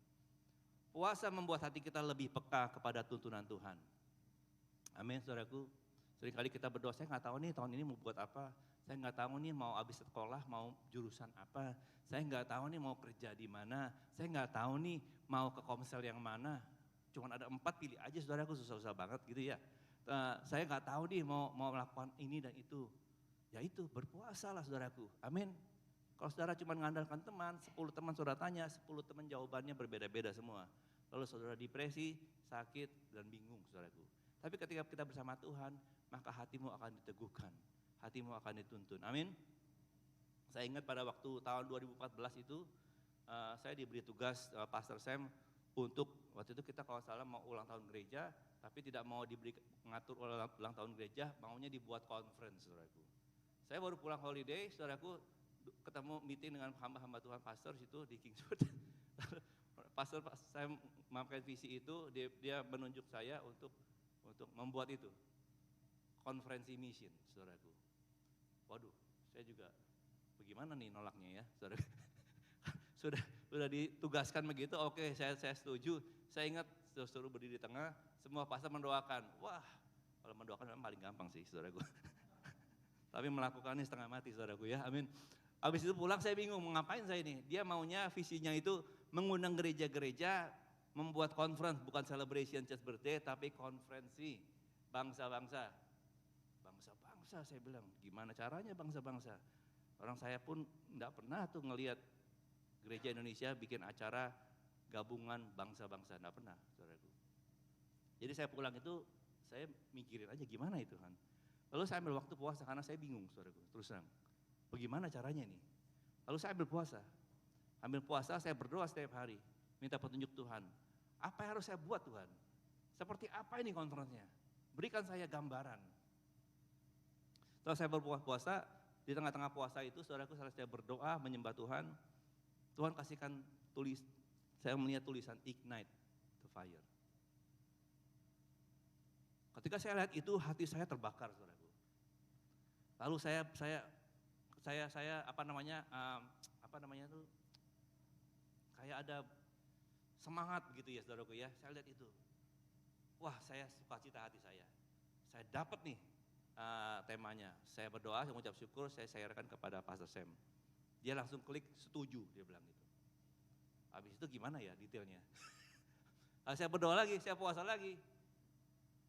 Puasa membuat hati kita lebih peka kepada tuntunan Tuhan. Amin, saudaraku. Seringkali kita berdoa, saya nggak tahu nih tahun ini mau buat apa. Saya nggak tahu nih mau habis sekolah mau jurusan apa. Saya nggak tahu nih mau kerja di mana. Saya nggak tahu nih mau ke komsel yang mana. Cuman ada 4, pilih aja saudaraku, susah-susah banget gitu ya. Saya nggak tahu nih mau melakukan ini dan itu. Ya itu, berpuasalah saudaraku. Amin. Kalau saudara cuma mengandalkan teman, 10 teman saudara tanya, 10 teman jawabannya berbeda-beda semua. Lalu saudara depresi, sakit, dan bingung saudaraku. Tapi ketika kita bersama Tuhan, maka hatimu akan diteguhkan, hatimu akan dituntun. Amin. Saya ingat pada waktu tahun 2014 itu, saya diberi tugas Pastor Sam untuk, waktu itu kita kalau salah mau ulang tahun gereja, tapi tidak mau diberi mengatur ulang tahun gereja, maunya dibuat conference saudaraku. Saya baru pulang holiday, saudaraku, ketemu meeting dengan hamba-hamba Tuhan pastor situ di Kingswood. Pastor saya memakai visi itu, dia menunjuk saya untuk membuat itu. Konferensi mission, saudaraku. Waduh, saya juga bagaimana nih nolaknya ya, saudara. sudah ditugaskan begitu, oke, saya setuju. Saya ingat suruh berdiri di tengah, semua pastor mendoakan. Wah, kalau mendoakan memang paling gampang sih, saudaraku. Tapi melakukannya setengah mati, saudaraku ya, amin. Habis itu pulang saya bingung, mau ngapain saya ini? Dia maunya visinya itu mengundang gereja-gereja, membuat conference, bukan celebration church birthday, tapi konferensi bangsa-bangsa. Bangsa-bangsa saya bilang, gimana caranya bangsa-bangsa? Orang saya pun enggak pernah tuh ngelihat gereja Indonesia bikin acara gabungan bangsa-bangsa, enggak pernah, saudaraku. Jadi saya pulang itu, saya mikirin aja gimana itu kan. Lalu saya ambil waktu puasa karena saya bingung, saudaraku, terus terang. Bagaimana caranya nih? Lalu saya ambil puasa, saya berdoa setiap hari, minta petunjuk Tuhan. Apa yang harus saya buat Tuhan? Seperti apa ini konferensinya? Berikan saya gambaran. Setelah saya berpuasa, di tengah-tengah puasa itu, saudaraku, saya berdoa menyembah Tuhan. Tuhan kasihkan saya melihat tulisan ignite the fire. Ketika saya lihat itu, hati saya terbakar, saudaraku. Lalu saya tuh kayak ada semangat begitu ya saudaraku ya. Saya lihat itu, wah saya sukacita hati saya dapat nih temanya. Saya berdoa, saya mengucap syukur, saya sharekan kepada Pastor Sam. Dia langsung klik setuju, dia bilang gitu. Habis itu gimana ya detailnya? Saya berdoa lagi, saya puasa lagi.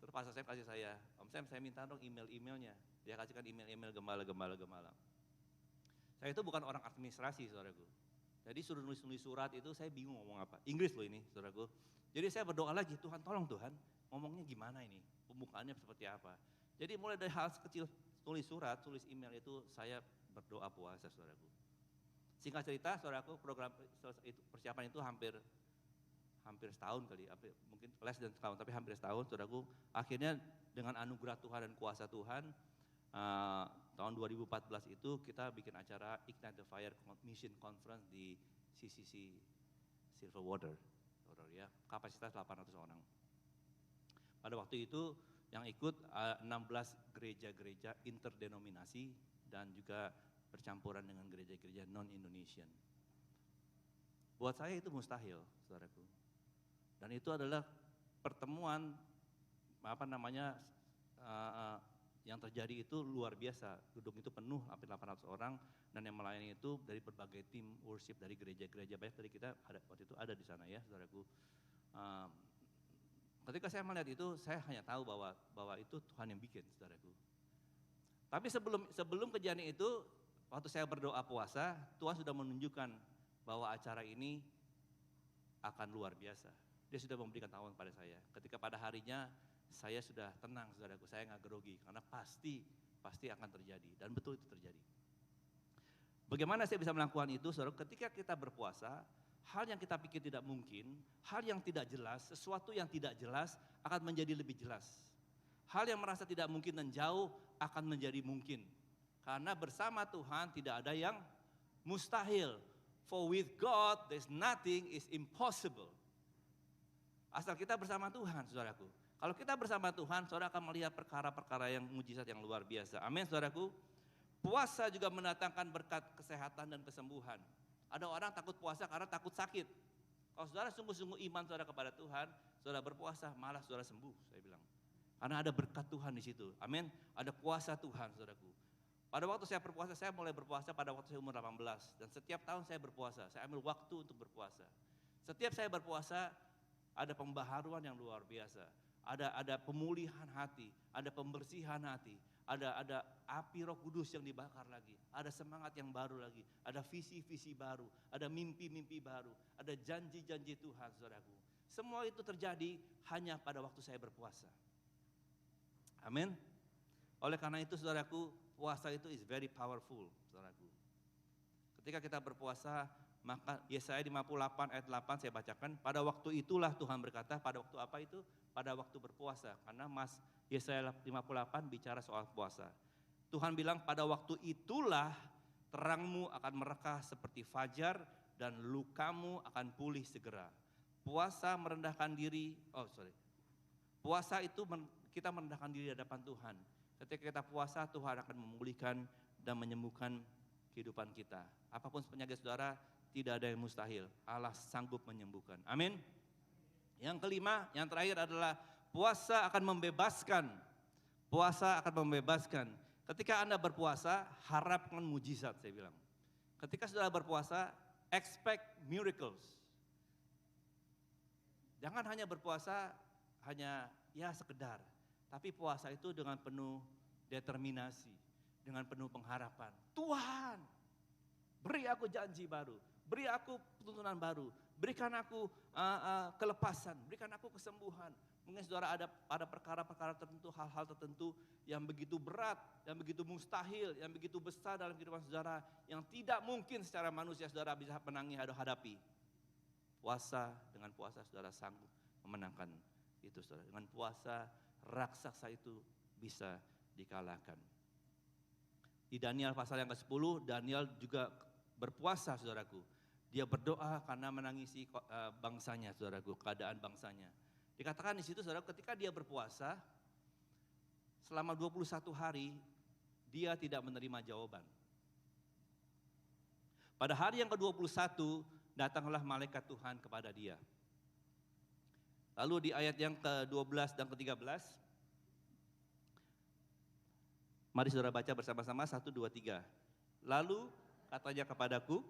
Terus Pastor Sam kasih saya, Om Sam saya minta dong emailnya. Dia kasihkan email gembala. Saya itu bukan orang administrasi, saudaraku. Jadi suruh nulis surat itu saya bingung ngomong apa. Inggris loh ini, saudaraku. Jadi saya berdoa lagi, Tuhan tolong Tuhan, ngomongnya gimana ini, pembukaannya seperti apa. Jadi mulai dari hal kecil, tulis surat, tulis email itu saya berdoa puasa, saudaraku. Singkat cerita, saudaraku, program persiapan itu hampir setahun kali, mungkin less than setahun, tapi hampir setahun, saudaraku. Akhirnya dengan anugerah Tuhan dan kuasa Tuhan, tahun 2014 itu kita bikin acara Ignite the Fire Mission Conference di CCC Silverwater, ya, kapasitas 800 orang. Pada waktu itu yang ikut 16 gereja-gereja interdenominasi dan juga bercampuran dengan gereja-gereja non-Indonesian. Buat saya itu mustahil, saudaraku. Dan itu adalah pertemuan yang terjadi itu luar biasa. Gedung itu penuh hampir 800 orang dan yang melayani itu dari berbagai tim worship dari gereja-gereja banyak dari kita waktu itu ada di sana ya, saudaraku. Ketika saya melihat itu, saya hanya tahu bahwa itu Tuhan yang bikin, saudaraku. Tapi sebelum kejadian itu, waktu saya berdoa puasa, Tuhan sudah menunjukkan bahwa acara ini akan luar biasa. Dia sudah memberikan tawaran pada saya. Ketika pada harinya saya sudah tenang, saudaraku, saya nggak grogi karena pasti akan terjadi dan betul itu terjadi. Bagaimana saya bisa melakukan itu, saudara? Ketika kita berpuasa, hal yang kita pikir tidak mungkin, hal yang tidak jelas, sesuatu yang tidak jelas akan menjadi lebih jelas. Hal yang merasa tidak mungkin dan jauh akan menjadi mungkin. Karena bersama Tuhan tidak ada yang mustahil. For with God there's nothing is impossible. Asal kita bersama Tuhan, saudaraku. Kalau kita bersama Tuhan, saudara akan melihat perkara-perkara yang mujizat yang luar biasa. Amin, saudaraku. Puasa juga mendatangkan berkat kesehatan dan kesembuhan. Ada orang takut puasa karena takut sakit. Kalau saudara sungguh-sungguh iman saudara kepada Tuhan, saudara berpuasa, malah saudara sembuh, saya bilang. Karena ada berkat Tuhan di situ. Amin. Ada kuasa Tuhan, saudaraku. Pada waktu saya berpuasa, saya mulai berpuasa pada waktu saya umur 18. Dan setiap tahun saya berpuasa, saya ambil waktu untuk berpuasa. Setiap saya berpuasa, ada pembaharuan yang luar biasa. Ada pemulihan hati, ada pembersihan hati, ada api Roh Kudus yang dibakar lagi, ada semangat yang baru lagi, ada visi-visi baru, ada mimpi-mimpi baru, ada janji-janji Tuhan, saudaraku. Semua itu terjadi hanya pada waktu saya berpuasa. Amin. Oleh karena itu, saudaraku, puasa itu is very powerful, saudaraku. Ketika kita berpuasa, maka Yesaya 58 ayat 8 saya bacakan, pada waktu itulah Tuhan berkata, pada waktu apa itu? Pada waktu berpuasa, karena Yesaya 58 bicara soal puasa. Tuhan bilang pada waktu itulah terangmu akan merekah seperti fajar dan lukamu akan pulih segera. Puasa merendahkan diri, puasa itu kita merendahkan diri di hadapan Tuhan. Ketika kita puasa, Tuhan akan memulihkan dan menyembuhkan kehidupan kita. Apapun penyakit saudara, tidak ada yang mustahil. Allah sanggup menyembuhkan. Amin. Yang kelima, yang terakhir adalah puasa akan membebaskan. Puasa akan membebaskan. Ketika Anda berpuasa, harapkan mujizat, saya bilang. Ketika saudara berpuasa, expect miracles. Jangan hanya berpuasa, hanya ya sekedar. Tapi puasa itu dengan penuh determinasi, dengan penuh pengharapan. Tuhan, beri aku janji baru, beri aku tuntunan baru, berikan aku kelepasan, berikan aku kesembuhan. Mungkin saudara ada perkara-perkara tertentu, hal-hal tertentu yang begitu berat, yang begitu mustahil, yang begitu besar dalam kehidupan saudara, yang tidak mungkin secara manusia saudara bisa menangi atau hadapi. Dengan puasa saudara sanggup memenangkan itu, saudara. Dengan puasa raksasa itu bisa dikalahkan. Di Daniel pasal yang ke-10, Daniel juga berpuasa, saudaraku. Dia berdoa karena menangisi bangsanya, saudaraku, keadaan bangsanya. Dikatakan di situ, saudara, ketika dia berpuasa selama 21 hari, dia tidak menerima jawaban. Pada hari yang ke-21, datanglah malaikat Tuhan kepada dia. Lalu di ayat yang ke-12 dan ke-13, mari saudara baca bersama-sama, 1, 2, 3. Lalu katanya kepadaku,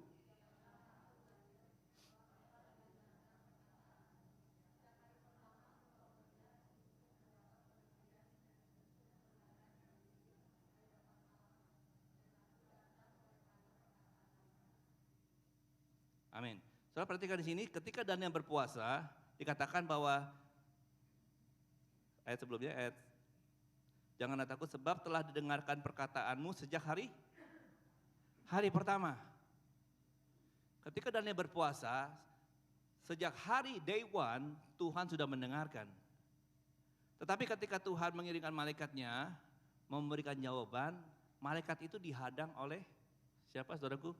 amin. Saudara perhatikan di sini, ketika Daniel berpuasa, dikatakan bahwa ayat sebelumnya, janganlah takut sebab telah didengarkan perkataanmu sejak hari pertama. Ketika Daniel berpuasa, sejak hari day one, Tuhan sudah mendengarkan. Tetapi ketika Tuhan mengirimkan malaikatnya, memberikan jawaban, malaikat itu dihadang oleh siapa, saudaraku?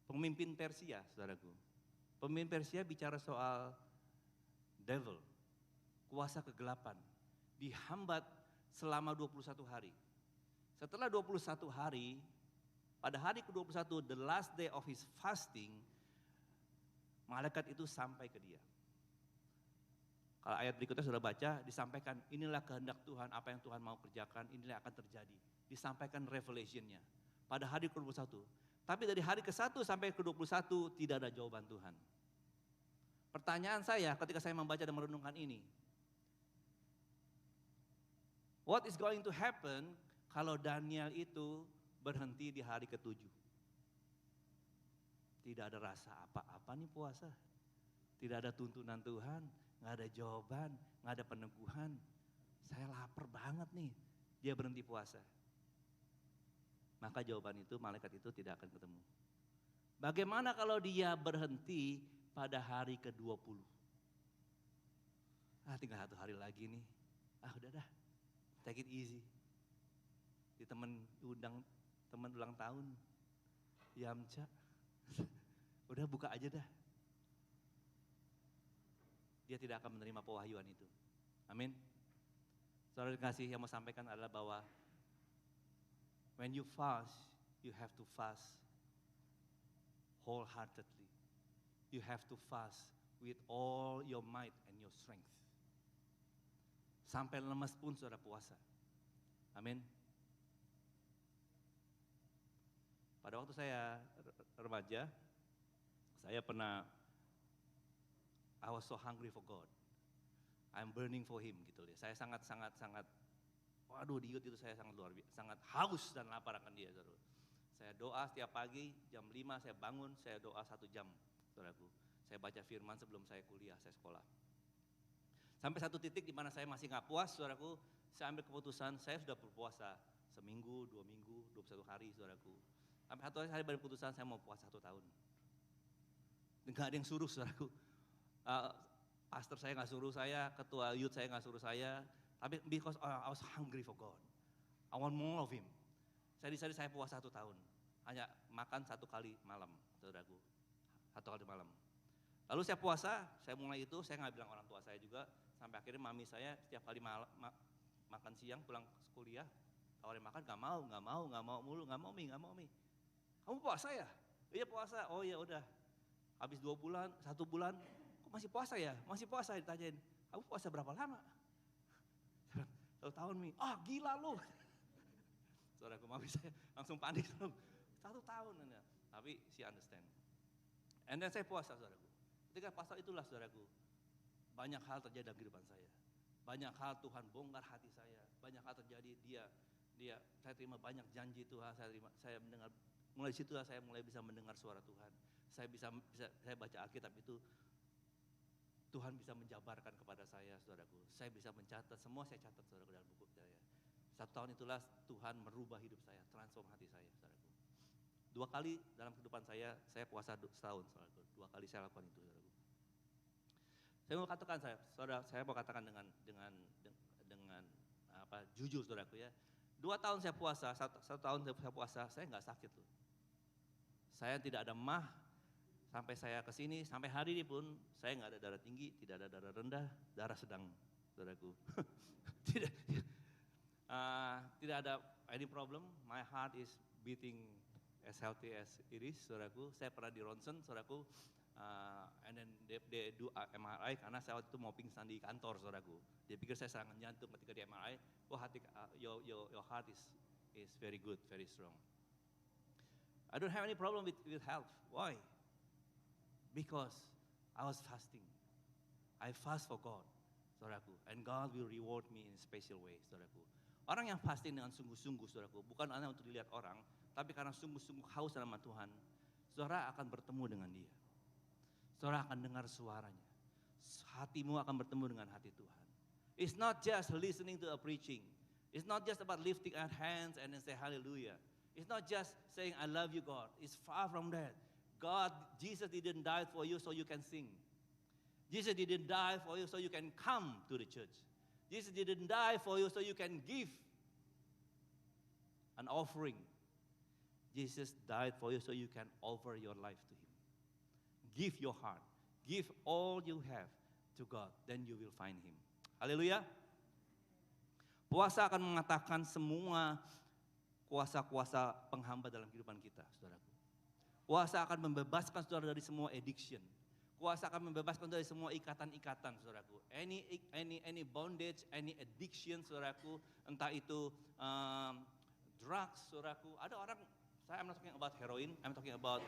Pemimpin Persia, saudaraku. Pemimpin Persia bicara soal devil, kuasa kegelapan, dihambat selama 21 hari. Setelah 21 hari, pada hari ke-21, the last day of his fasting, malaikat itu sampai ke dia. Kalau ayat berikutnya sudah baca, disampaikan inilah kehendak Tuhan, apa yang Tuhan mau kerjakan, inilah akan terjadi. Disampaikan revelationnya pada hari ke-21. Tapi dari hari ke-1 sampai ke-21 tidak ada jawaban Tuhan. Pertanyaan saya ketika saya membaca dan merenungkan ini, what is going to happen kalau Daniel itu berhenti di hari ke-7? Tidak ada rasa apa-apa nih puasa. Tidak ada tuntunan Tuhan, gak ada jawaban, gak ada peneguhan. Saya lapar banget nih, dia berhenti puasa. Maka jawaban itu, malaikat itu tidak akan ketemu. Bagaimana kalau dia berhenti pada hari ke-20? Tinggal 1 hari lagi nih. Udah dah, take it easy. Di teman ulang tahun, Yamcha, udah buka aja dah. Dia tidak akan menerima pewahyuan itu. Amin. Saudara kasih yang mau sampaikan adalah bahwa when you fast, you have to fast wholeheartedly. You have to fast with all your might and your strength. Sampai lemas pun saudara puasa. Amin. Pada waktu saya remaja, saya pernah, I was so hungry for God. I'm burning for Him gitu ya. Saya sangat, waduh di youth itu saya sangat luar biasa, sangat haus dan lapar akan Dia, saudara. Saya doa setiap pagi, jam 5 saya bangun, saya doa 1 jam, saudaraku. Saya baca firman sebelum saya kuliah, saya sekolah. Sampai satu titik di mana saya masih nggak puas, saudaraku, saya ambil keputusan, saya sudah berpuasa seminggu, 2 minggu, 21 hari, saudaraku. Sampai satu hari saya berkeputusan, saya mau puasa 1 tahun. Nggak ada yang suruh, saudaraku. Pastor saya nggak suruh saya, ketua youth saya nggak suruh saya, tapi because I was hungry for God. I want more of Him. Saya decided saya puasa 1 tahun, hanya makan 1 kali malam, saudaraku. 1 kali malam. Lalu saya puasa, saya mulai itu, saya nggak bilang orang tua saya juga, sampai akhirnya mami saya setiap kali makan siang pulang kuliah, tawarin makan, nggak mau mulu, nggak mau mi. Kamu puasa ya? Iya puasa, oh ya udah. Habis 2 bulan, 1 bulan, kok masih puasa ya? Masih puasa, ditanyain, kamu puasa berapa lama? 1 tahun mi, gila lu. Saudaraku, mami saya langsung panik, 1 tahun. Tapi she understand. And then saya puasa, saudaraku. Ketika puasa itulah, saudaraku, banyak hal terjadi dalam kehidupan saya. Banyak hal Tuhan bongkar hati saya. Banyak hal terjadi, saya terima banyak janji Tuhan, saya mendengar, mulai situlah saya mulai bisa mendengar suara Tuhan. Saya baca Alkitab itu, Tuhan bisa menjabarkan kepada saya, saudaraku. Saya bisa mencatat, semua saya catat, saudaraku, dalam buku saya. 1 tahun itulah Tuhan merubah hidup saya, transform hati saya, saudaraku. 2 kali dalam kehidupan saya puasa setahun, saudaraku. 2 kali saya lakukan itu, saudaraku. Saya mau katakan dengan jujur, saudaraku ya. 2 tahun saya puasa, 1 tahun saya puasa, saya nggak sakit loh. Saya tidak ada mah, sampai saya kesini, sampai hari ini pun saya nggak ada darah tinggi, tidak ada darah rendah, darah sedang, saudaraku. Tidak ada any problem, my heart is beating as healthy as it is, saudaraku. Saya pernah di ronsen, saudaraku, and then they do MRI karena saya waktu itu mau pingsan di kantor, saudaraku. Dia pikir saya serangan jantung ketika di MRI, your heart is very good, very strong. I don't have any problem with health. Why? Because I was fasting. I fast for God, saudaraku, and God will reward me in a special way, saudaraku. Orang yang fasting dengan sungguh-sungguh, saudaraku, bukan hanya untuk dilihat orang, tapi karena sungguh-sungguh haus sama Tuhan, saudara akan bertemu dengan Dia. Saudara akan dengar suaranya. Hatimu akan bertemu dengan hati Tuhan. It's not just listening to a preaching. It's not just about lifting our hands and then say hallelujah. It's not just saying I love you, God. It's far from that. Jesus didn't die for you so you can sing. Jesus didn't die for you so you can come to the church. Jesus didn't die for you so you can give an offering. Jesus died for you so you can offer your life to Him. Give your heart, give all you have to God, then you will find Him. Haleluya. Puasa akan mengatakan semua kuasa-kuasa penghamba dalam kehidupan kita, saudaraku. Puasa akan membebaskan saudara dari semua addiction. Puasa akan membebaskan dari semua ikatan-ikatan, saudaraku. Any bondage, any addiction, saudaraku. Entah itu drugs, saudaraku. Ada orang, I'm not talking about heroin, I'm talking about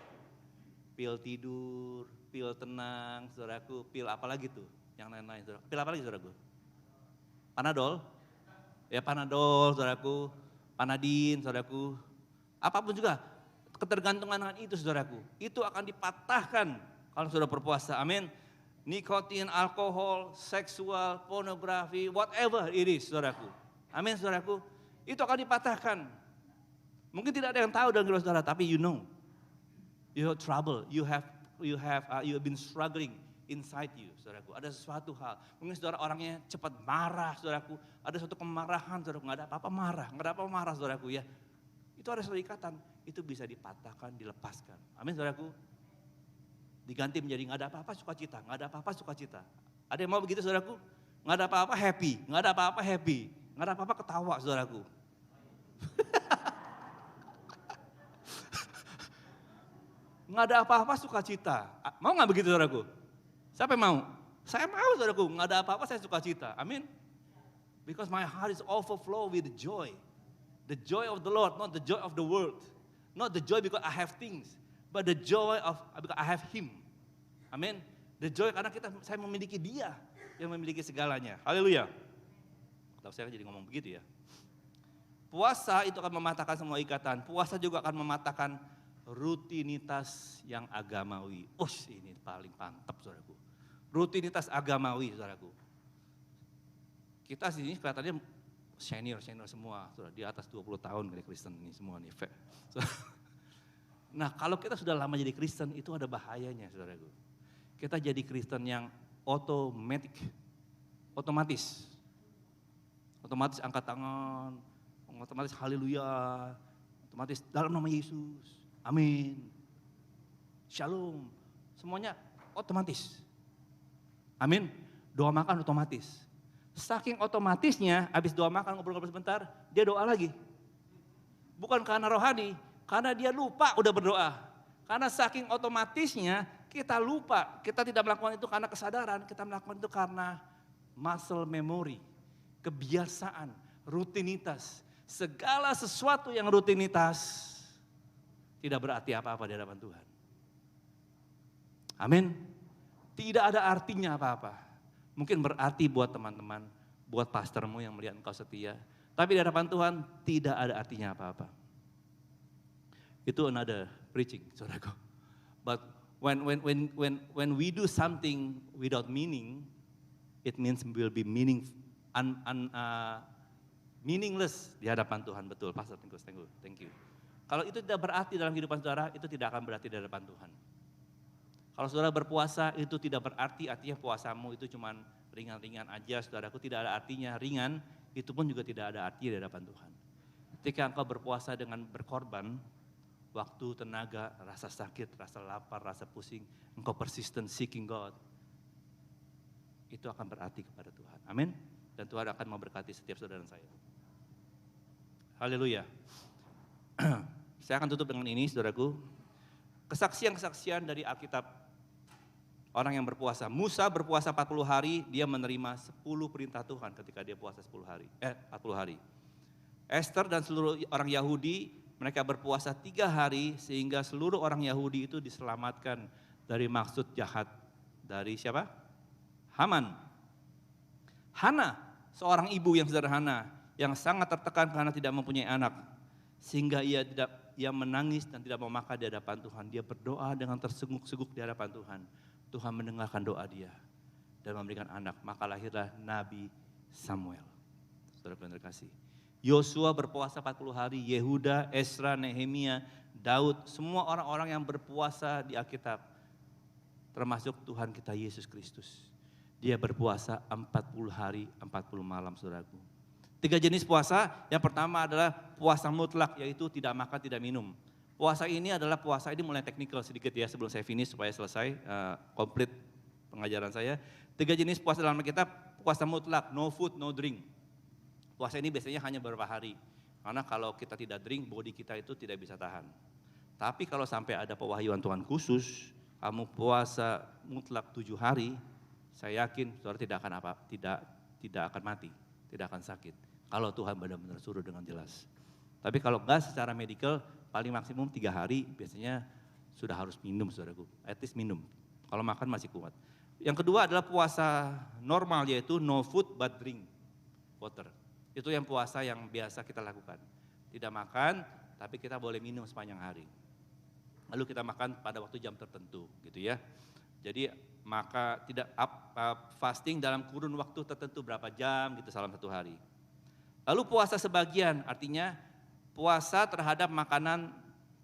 pil tidur, pil tenang, saudaraku. Pil apa lagi tuh? Yang lain-lain, saudaraku. Pil apa lagi, saudaraku? Panadol? Ya Panadol, saudaraku. Panadin, saudaraku. Apapun juga, ketergantungan dengan itu, saudaraku. Itu akan dipatahkan kalau sudah berpuasa, amin. Nikotin, alkohol, seksual, pornografi, whatever it is, saudaraku. Amin, saudaraku. Itu akan dipatahkan. Mungkin tidak ada yang tahu dalam kehidupan saudara, tapi you know. You have trouble, you have been struggling inside you, saudaraku. Ada sesuatu hal. Mungkin saudara orangnya cepat marah, saudaraku. Ada suatu kemarahan, saudaraku. Nggak ada apa-apa marah, saudaraku ya. Itu ada suatu ikatan, itu bisa dipatahkan, dilepaskan. Amin, saudaraku. Diganti menjadi nggak ada apa-apa sukacita, nggak ada apa-apa sukacita. Ada yang mau begitu, saudaraku? Nggak ada apa-apa happy, nggak ada apa-apa happy. Nggak ada apa-apa ketawa saudaraku. Nggak ada apa-apa sukacita. Mau nggak begitu saudaraku? Siapa yang mau? Saya mau saudaraku, nggak ada apa-apa saya sukacita. Amin. Because my heart is overflow with joy. The joy of the Lord, not the joy of the world. Not the joy because I have things, but the joy of because I have Him. Amin. The joy karena saya memiliki Dia yang memiliki segalanya. Haleluya. Tahu saya jadi ngomong begitu ya. Puasa itu akan mematahkan semua ikatan. Puasa juga akan mematahkan rutinitas yang agamawi. Ini paling mantap saudaraku. Rutinitas agamawi saudaraku. Kita sini kelihatannya senior semua, saudara, di atas 20 tahun dari Kristen ini semua nih. Nah kalau kita sudah lama jadi Kristen itu ada bahayanya saudaraku. Kita jadi Kristen yang otomatis angkat tangan, otomatis haleluya, otomatis dalam nama Yesus. Amin. Shalom. Semuanya otomatis. Amin. Doa makan otomatis. Saking otomatisnya, habis doa makan ngobrol-ngobrol sebentar, dia doa lagi. Bukan karena rohani, karena dia lupa udah berdoa. Karena saking otomatisnya, kita lupa. Kita tidak melakukan itu karena kesadaran, kita melakukan itu karena muscle memory, kebiasaan, rutinitas. Segala sesuatu yang rutinitas, tidak berarti apa-apa di hadapan Tuhan. Amin. Tidak ada artinya apa-apa. Mungkin berarti buat teman-teman, buat pastormu yang melihat engkau setia. Tapi di hadapan Tuhan tidak ada artinya apa-apa. Itu another preaching, saudaraku. But when we do something without meaning, it means will be meaningless di hadapan Tuhan. Betul, Pastor. Thank you. Kalau itu tidak berarti dalam kehidupan saudara, itu tidak akan berarti di hadapan Tuhan. Kalau saudara berpuasa, itu tidak berarti, artinya puasamu itu cuma ringan-ringan aja, saudaraku, tidak ada artinya. Ringan, itu pun juga tidak ada arti di hadapan Tuhan. Ketika engkau berpuasa dengan berkorban, waktu, tenaga, rasa sakit, rasa lapar, rasa pusing, engkau persistent seeking God, itu akan berarti kepada Tuhan. Amin. Dan Tuhan akan memberkati setiap saudara saya. Haleluya. Saya akan tutup dengan ini, saudaraku. Kesaksian-kesaksian dari Alkitab orang yang berpuasa. Musa berpuasa 40 hari, dia menerima 10 perintah Tuhan ketika dia puasa 40 hari. Esther dan seluruh orang Yahudi, mereka berpuasa 3 hari sehingga seluruh orang Yahudi itu diselamatkan dari maksud jahat. Dari siapa? Haman. Hana, seorang ibu yang sederhana, yang sangat tertekan karena tidak mempunyai anak. Sehingga ia menangis dan tidak mau makan di hadapan Tuhan. Dia berdoa dengan terseguk-seguk di hadapan Tuhan. Tuhan mendengarkan doa dia dan memberikan anak. Maka lahirlah Nabi Samuel. Saudara yang terkasih. Yosua berpuasa 40 hari. Yehuda, Esra, Nehemia, Daud. Semua orang-orang yang berpuasa di Alkitab. Termasuk Tuhan kita Yesus Kristus. Dia berpuasa 40 hari, 40 malam saudaraku. 3 jenis puasa, yang pertama adalah puasa mutlak, yaitu tidak makan, tidak minum. Puasa ini adalah puasa, ini mulai teknikal sedikit ya sebelum saya finish supaya selesai, komplit pengajaran saya. 3 jenis puasa dalam Alkitab, puasa mutlak, no food, no drink. Puasa ini biasanya hanya beberapa hari, karena kalau kita tidak drink, body kita itu tidak bisa tahan. Tapi kalau sampai ada pewahyuan Tuhan khusus, kamu puasa mutlak 7 hari, saya yakin saudara tidak akan mati, tidak akan sakit. Kalau Tuhan benar-benar suruh dengan jelas. Tapi kalau enggak secara medikal paling maksimum 3 hari biasanya sudah harus minum saudaraku. At least minum. Kalau makan masih kuat. Yang kedua adalah puasa normal yaitu no food but drink water. Itu yang puasa yang biasa kita lakukan. Tidak makan tapi kita boleh minum sepanjang hari. Lalu kita makan pada waktu jam tertentu gitu ya. Jadi maka tidak fasting dalam kurun waktu tertentu berapa jam gitu dalam 1 hari. Lalu puasa sebagian artinya puasa terhadap makanan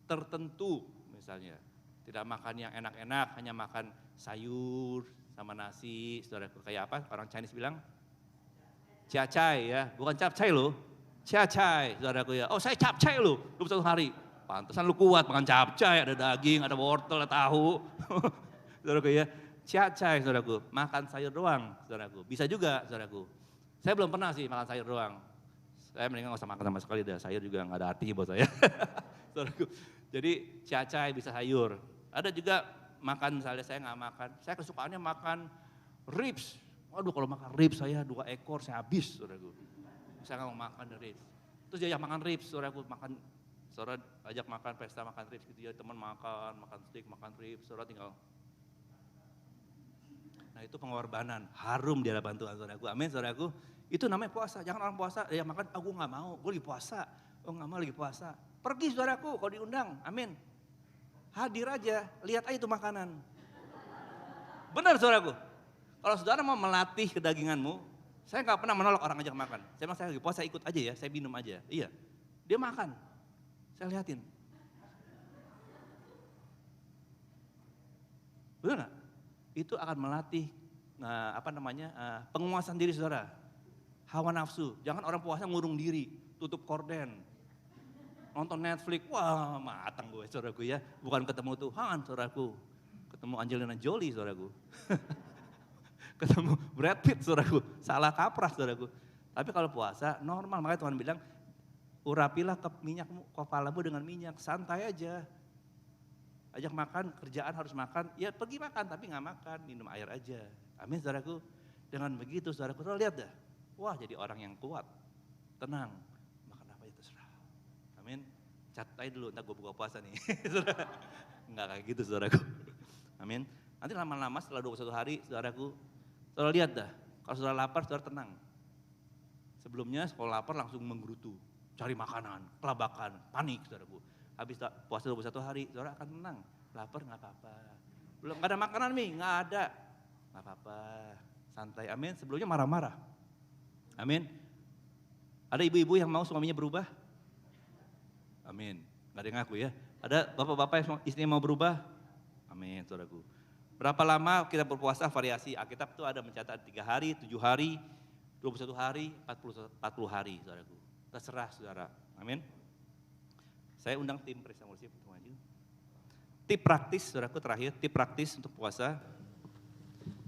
tertentu misalnya. Tidak makan yang enak-enak, hanya makan sayur sama nasi. Saudaraku kayak apa orang Chinese bilang? Capcay ya, bukan capcay loh. Capcay saudaraku ya. Oh saya capcay loh 21 hari. Pantesan lu kuat makan capcay, ada daging, ada wortel, ada tahu. Saudaraku ya. Capcay saudaraku, makan sayur doang saudaraku. Bisa juga saudaraku. Saya belum pernah sih makan sayur doang. Saya mendingan nggak usah makan sama sekali dah, sayur juga nggak ada artinya buat saya. Saudaraku. Jadi cacai bisa sayur. Ada juga makan misalnya saya nggak makan, saya kesukaannya makan ribs. Waduh kalau makan ribs saya 2 ekor saya habis saudaraku. Saya nggak mau makan ribs. Terus dia ajak makan ribs saudaraku, saudara ajak makan pesta makan ribs gitu ya, teman makan steak, makan ribs, saudara tinggal. Nah itu pengorbanan, harum di hadapan Tuhan saudaraku, amin saudaraku. Itu namanya puasa, jangan orang puasa, dia makan, gue gak mau, gue lagi puasa. Oh gak mau lagi puasa, pergi saudaraku kalau diundang, amin. Hadir aja, lihat aja itu makanan. Benar saudaraku, kalau saudara mau melatih kedaginganmu, saya gak pernah menolak orang ajak makan. Saya lagi puasa ikut aja ya, saya minum aja, iya. Dia makan, saya liatin. Benar gak? Itu akan melatih penguasaan diri saudara. Hawa nafsu, jangan orang puasa ngurung diri, tutup korden, nonton Netflix, wah matang gue saudaraku ya, bukan ketemu Tuhan saudaraku, ketemu Angelina Jolie saudaraku, ketemu Brad Pitt saudaraku, salah kaprah saudaraku. Tapi kalau puasa normal, makanya Tuhan bilang, urapilah minyakmu, kepalamu dengan minyak, santai aja. Ajak makan, kerjaan harus makan, ya pergi makan tapi gak makan, minum air aja. Amin saudaraku, dengan begitu saudaraku, lihat dah. Wah jadi orang yang kuat, tenang, makan apa aja terserah. Amin, catat aja dulu, ntar gue buka puasa nih. Enggak kayak gitu saudaraku. Amin, nanti lama-lama setelah 21 hari saudaraku, saudara lihat dah, kalau saudara lapar saudara tenang. Sebelumnya kalau lapar langsung menggerutu, cari makanan, kelabakan, panik saudaraku. Habis puasa 21 hari saudara akan tenang, lapar gak apa-apa. Belum gak ada makanan nggak ada, gak apa-apa, santai, amin. Sebelumnya marah-marah. Amin. Ada ibu-ibu yang mau suaminya berubah? Amin. Gak ada yang ngaku ya. Ada bapak-bapak yang istrinya mau berubah? Amin, saudaraku. Berapa lama kita berpuasa variasi? Alkitab itu ada mencatat 3 hari, 7 hari, 21 hari, 40 hari, saudaraku. Terserah saudara. Amin. Saya undang tim Presiden Worship untuk maju. Tip praktis, saudaraku terakhir, tip praktis untuk puasa.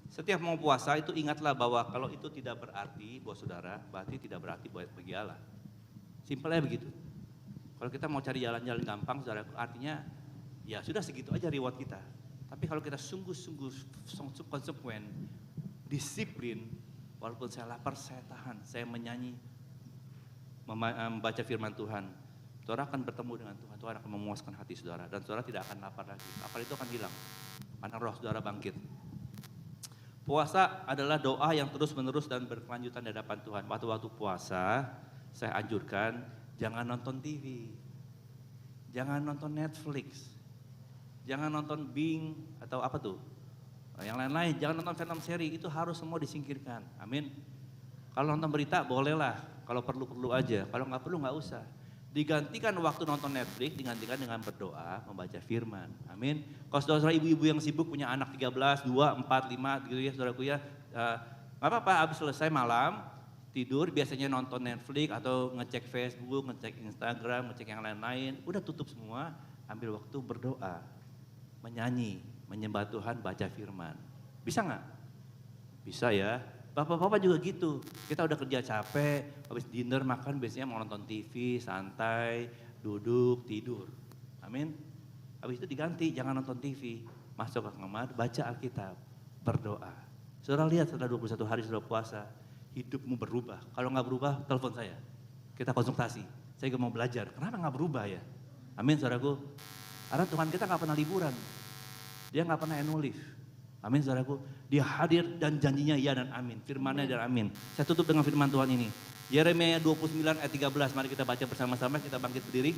Setiap mau puasa itu ingatlah bahwa kalau itu tidak berarti buat saudara, berarti tidak berarti buat bagi Allah. Simpelnya begitu. Kalau kita mau cari jalan-jalan gampang, saudara, artinya ya sudah segitu aja reward kita. Tapi kalau kita sungguh-sungguh konsekuen, disiplin, walaupun saya lapar, saya tahan, saya menyanyi, membaca firman Tuhan, saudara akan bertemu dengan Tuhan, Tuhan akan memuaskan hati saudara, dan saudara tidak akan lapar lagi. Lapar itu akan hilang, karena roh saudara bangkit. Puasa adalah doa yang terus-menerus dan berkelanjutan di hadapan Tuhan. Waktu-waktu puasa, saya anjurkan jangan nonton TV, jangan nonton Netflix, jangan nonton Bing atau apa tuh, yang lain-lain, jangan nonton film seri, itu harus semua disingkirkan. Amin. Kalau nonton berita bolehlah, kalau perlu-perlu aja, kalau nggak perlu nggak usah. Digantikan waktu nonton Netflix, digantikan dengan berdoa, membaca firman. Amin. Kalau saudara-saudara ibu-ibu yang sibuk punya anak 13, 2, 4, 5 gitu ya saudaraku ya. Gak apa-apa, habis selesai malam, tidur biasanya nonton Netflix atau ngecek Facebook, ngecek Instagram, ngecek yang lain-lain. Udah tutup semua, ambil waktu berdoa, menyanyi, menyembah Tuhan, baca firman. Bisa gak? Bisa ya. Bapak-bapak juga gitu, kita udah kerja capek, habis dinner makan biasanya mau nonton TV, santai, duduk, tidur. Amin. Habis itu diganti, jangan nonton TV, masuk ke kamar, baca Alkitab, berdoa. Saudara lihat setelah 21 hari sudah puasa, hidupmu berubah. Kalau nggak berubah, telepon saya, kita konsultasi. Saya juga mau belajar, kenapa nggak berubah ya? Amin saudaraku. Karena Tuhan kita nggak pernah liburan, dia nggak pernah annual leave. Amin saudaraku, dia hadir dan janjinya ya dan amin, firmannya dan amin. Saya tutup dengan firman Tuhan ini. Yeremia 29 ayat 13, mari kita baca bersama-sama, kita bangkit berdiri.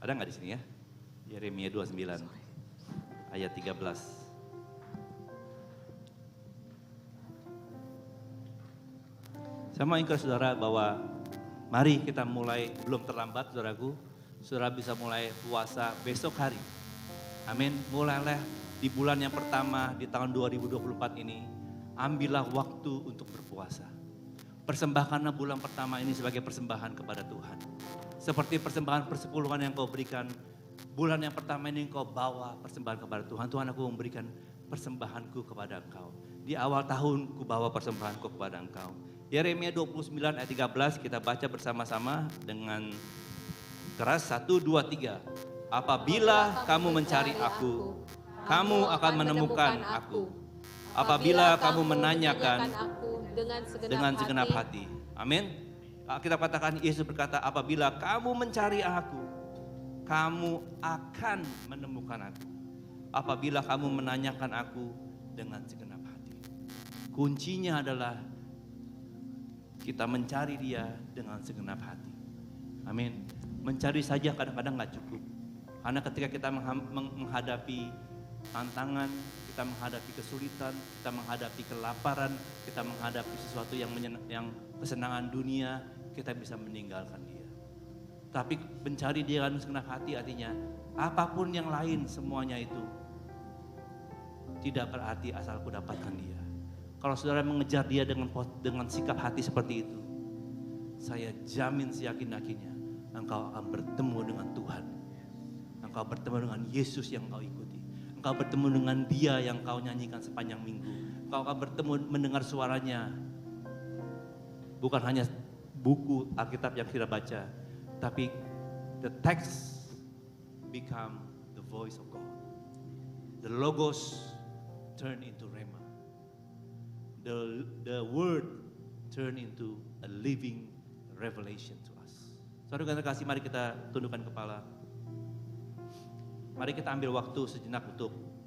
Ada nggak di sini ya? Yeremia 29 ayat 13. Saya mau encourage saudara bahwa mari kita mulai, belum terlambat saudaraku, saudara bisa mulai puasa besok hari. Amin, mulailah di bulan yang pertama di tahun 2024 ini, ambillah waktu untuk berpuasa. Persembahkanlah bulan pertama ini sebagai persembahan kepada Tuhan. Seperti persembahan persepuluhan yang kau berikan, bulan yang pertama ini kau bawa persembahan kepada Tuhan. Tuhan, aku memberikan persembahanku kepada engkau. Di awal tahun ku bawa persembahanku kepada engkau. Yeremia 29 ayat 13 kita baca bersama-sama dengan keras. 1, 2, 3. Apabila kamu mencari aku, kamu akan menemukan aku. Apabila kamu menanyakan dengan segenap hati. Amin. Kita katakan, Yesus berkata, apabila kamu mencari aku, kamu akan menemukan aku. Apabila kamu menanyakan aku dengan segenap hati. Kuncinya adalah kita mencari Dia dengan segenap hati. Amin. Mencari saja kadang-kadang gak cukup. Karena ketika kita menghadapi tantangan, kita menghadapi kesulitan, kita menghadapi kelaparan, kita menghadapi sesuatu yang kesenangan dunia, kita bisa meninggalkan Dia. Tapi mencari Dia dengan segenap hati artinya apapun yang lain semuanya itu tidak berarti asal ku dapatkan Dia. Kalau saudara mengejar Dia dengan sikap hati seperti itu, saya jamin seyakin-yakinnya engkau akan bertemu dengan Tuhan. Engkau bertemu dengan Yesus yang kau ikuti. Engkau bertemu dengan Dia yang kau nyanyikan sepanjang minggu. Engkau akan bertemu mendengar suaranya. Bukan hanya buku Alkitab yang kita baca, tapi the text become the voice of God. The logos turn into rhema. The word turn into a living revelation to us. Saudara kasih, mari kita tundukkan kepala. Mari kita ambil waktu sejenak untuk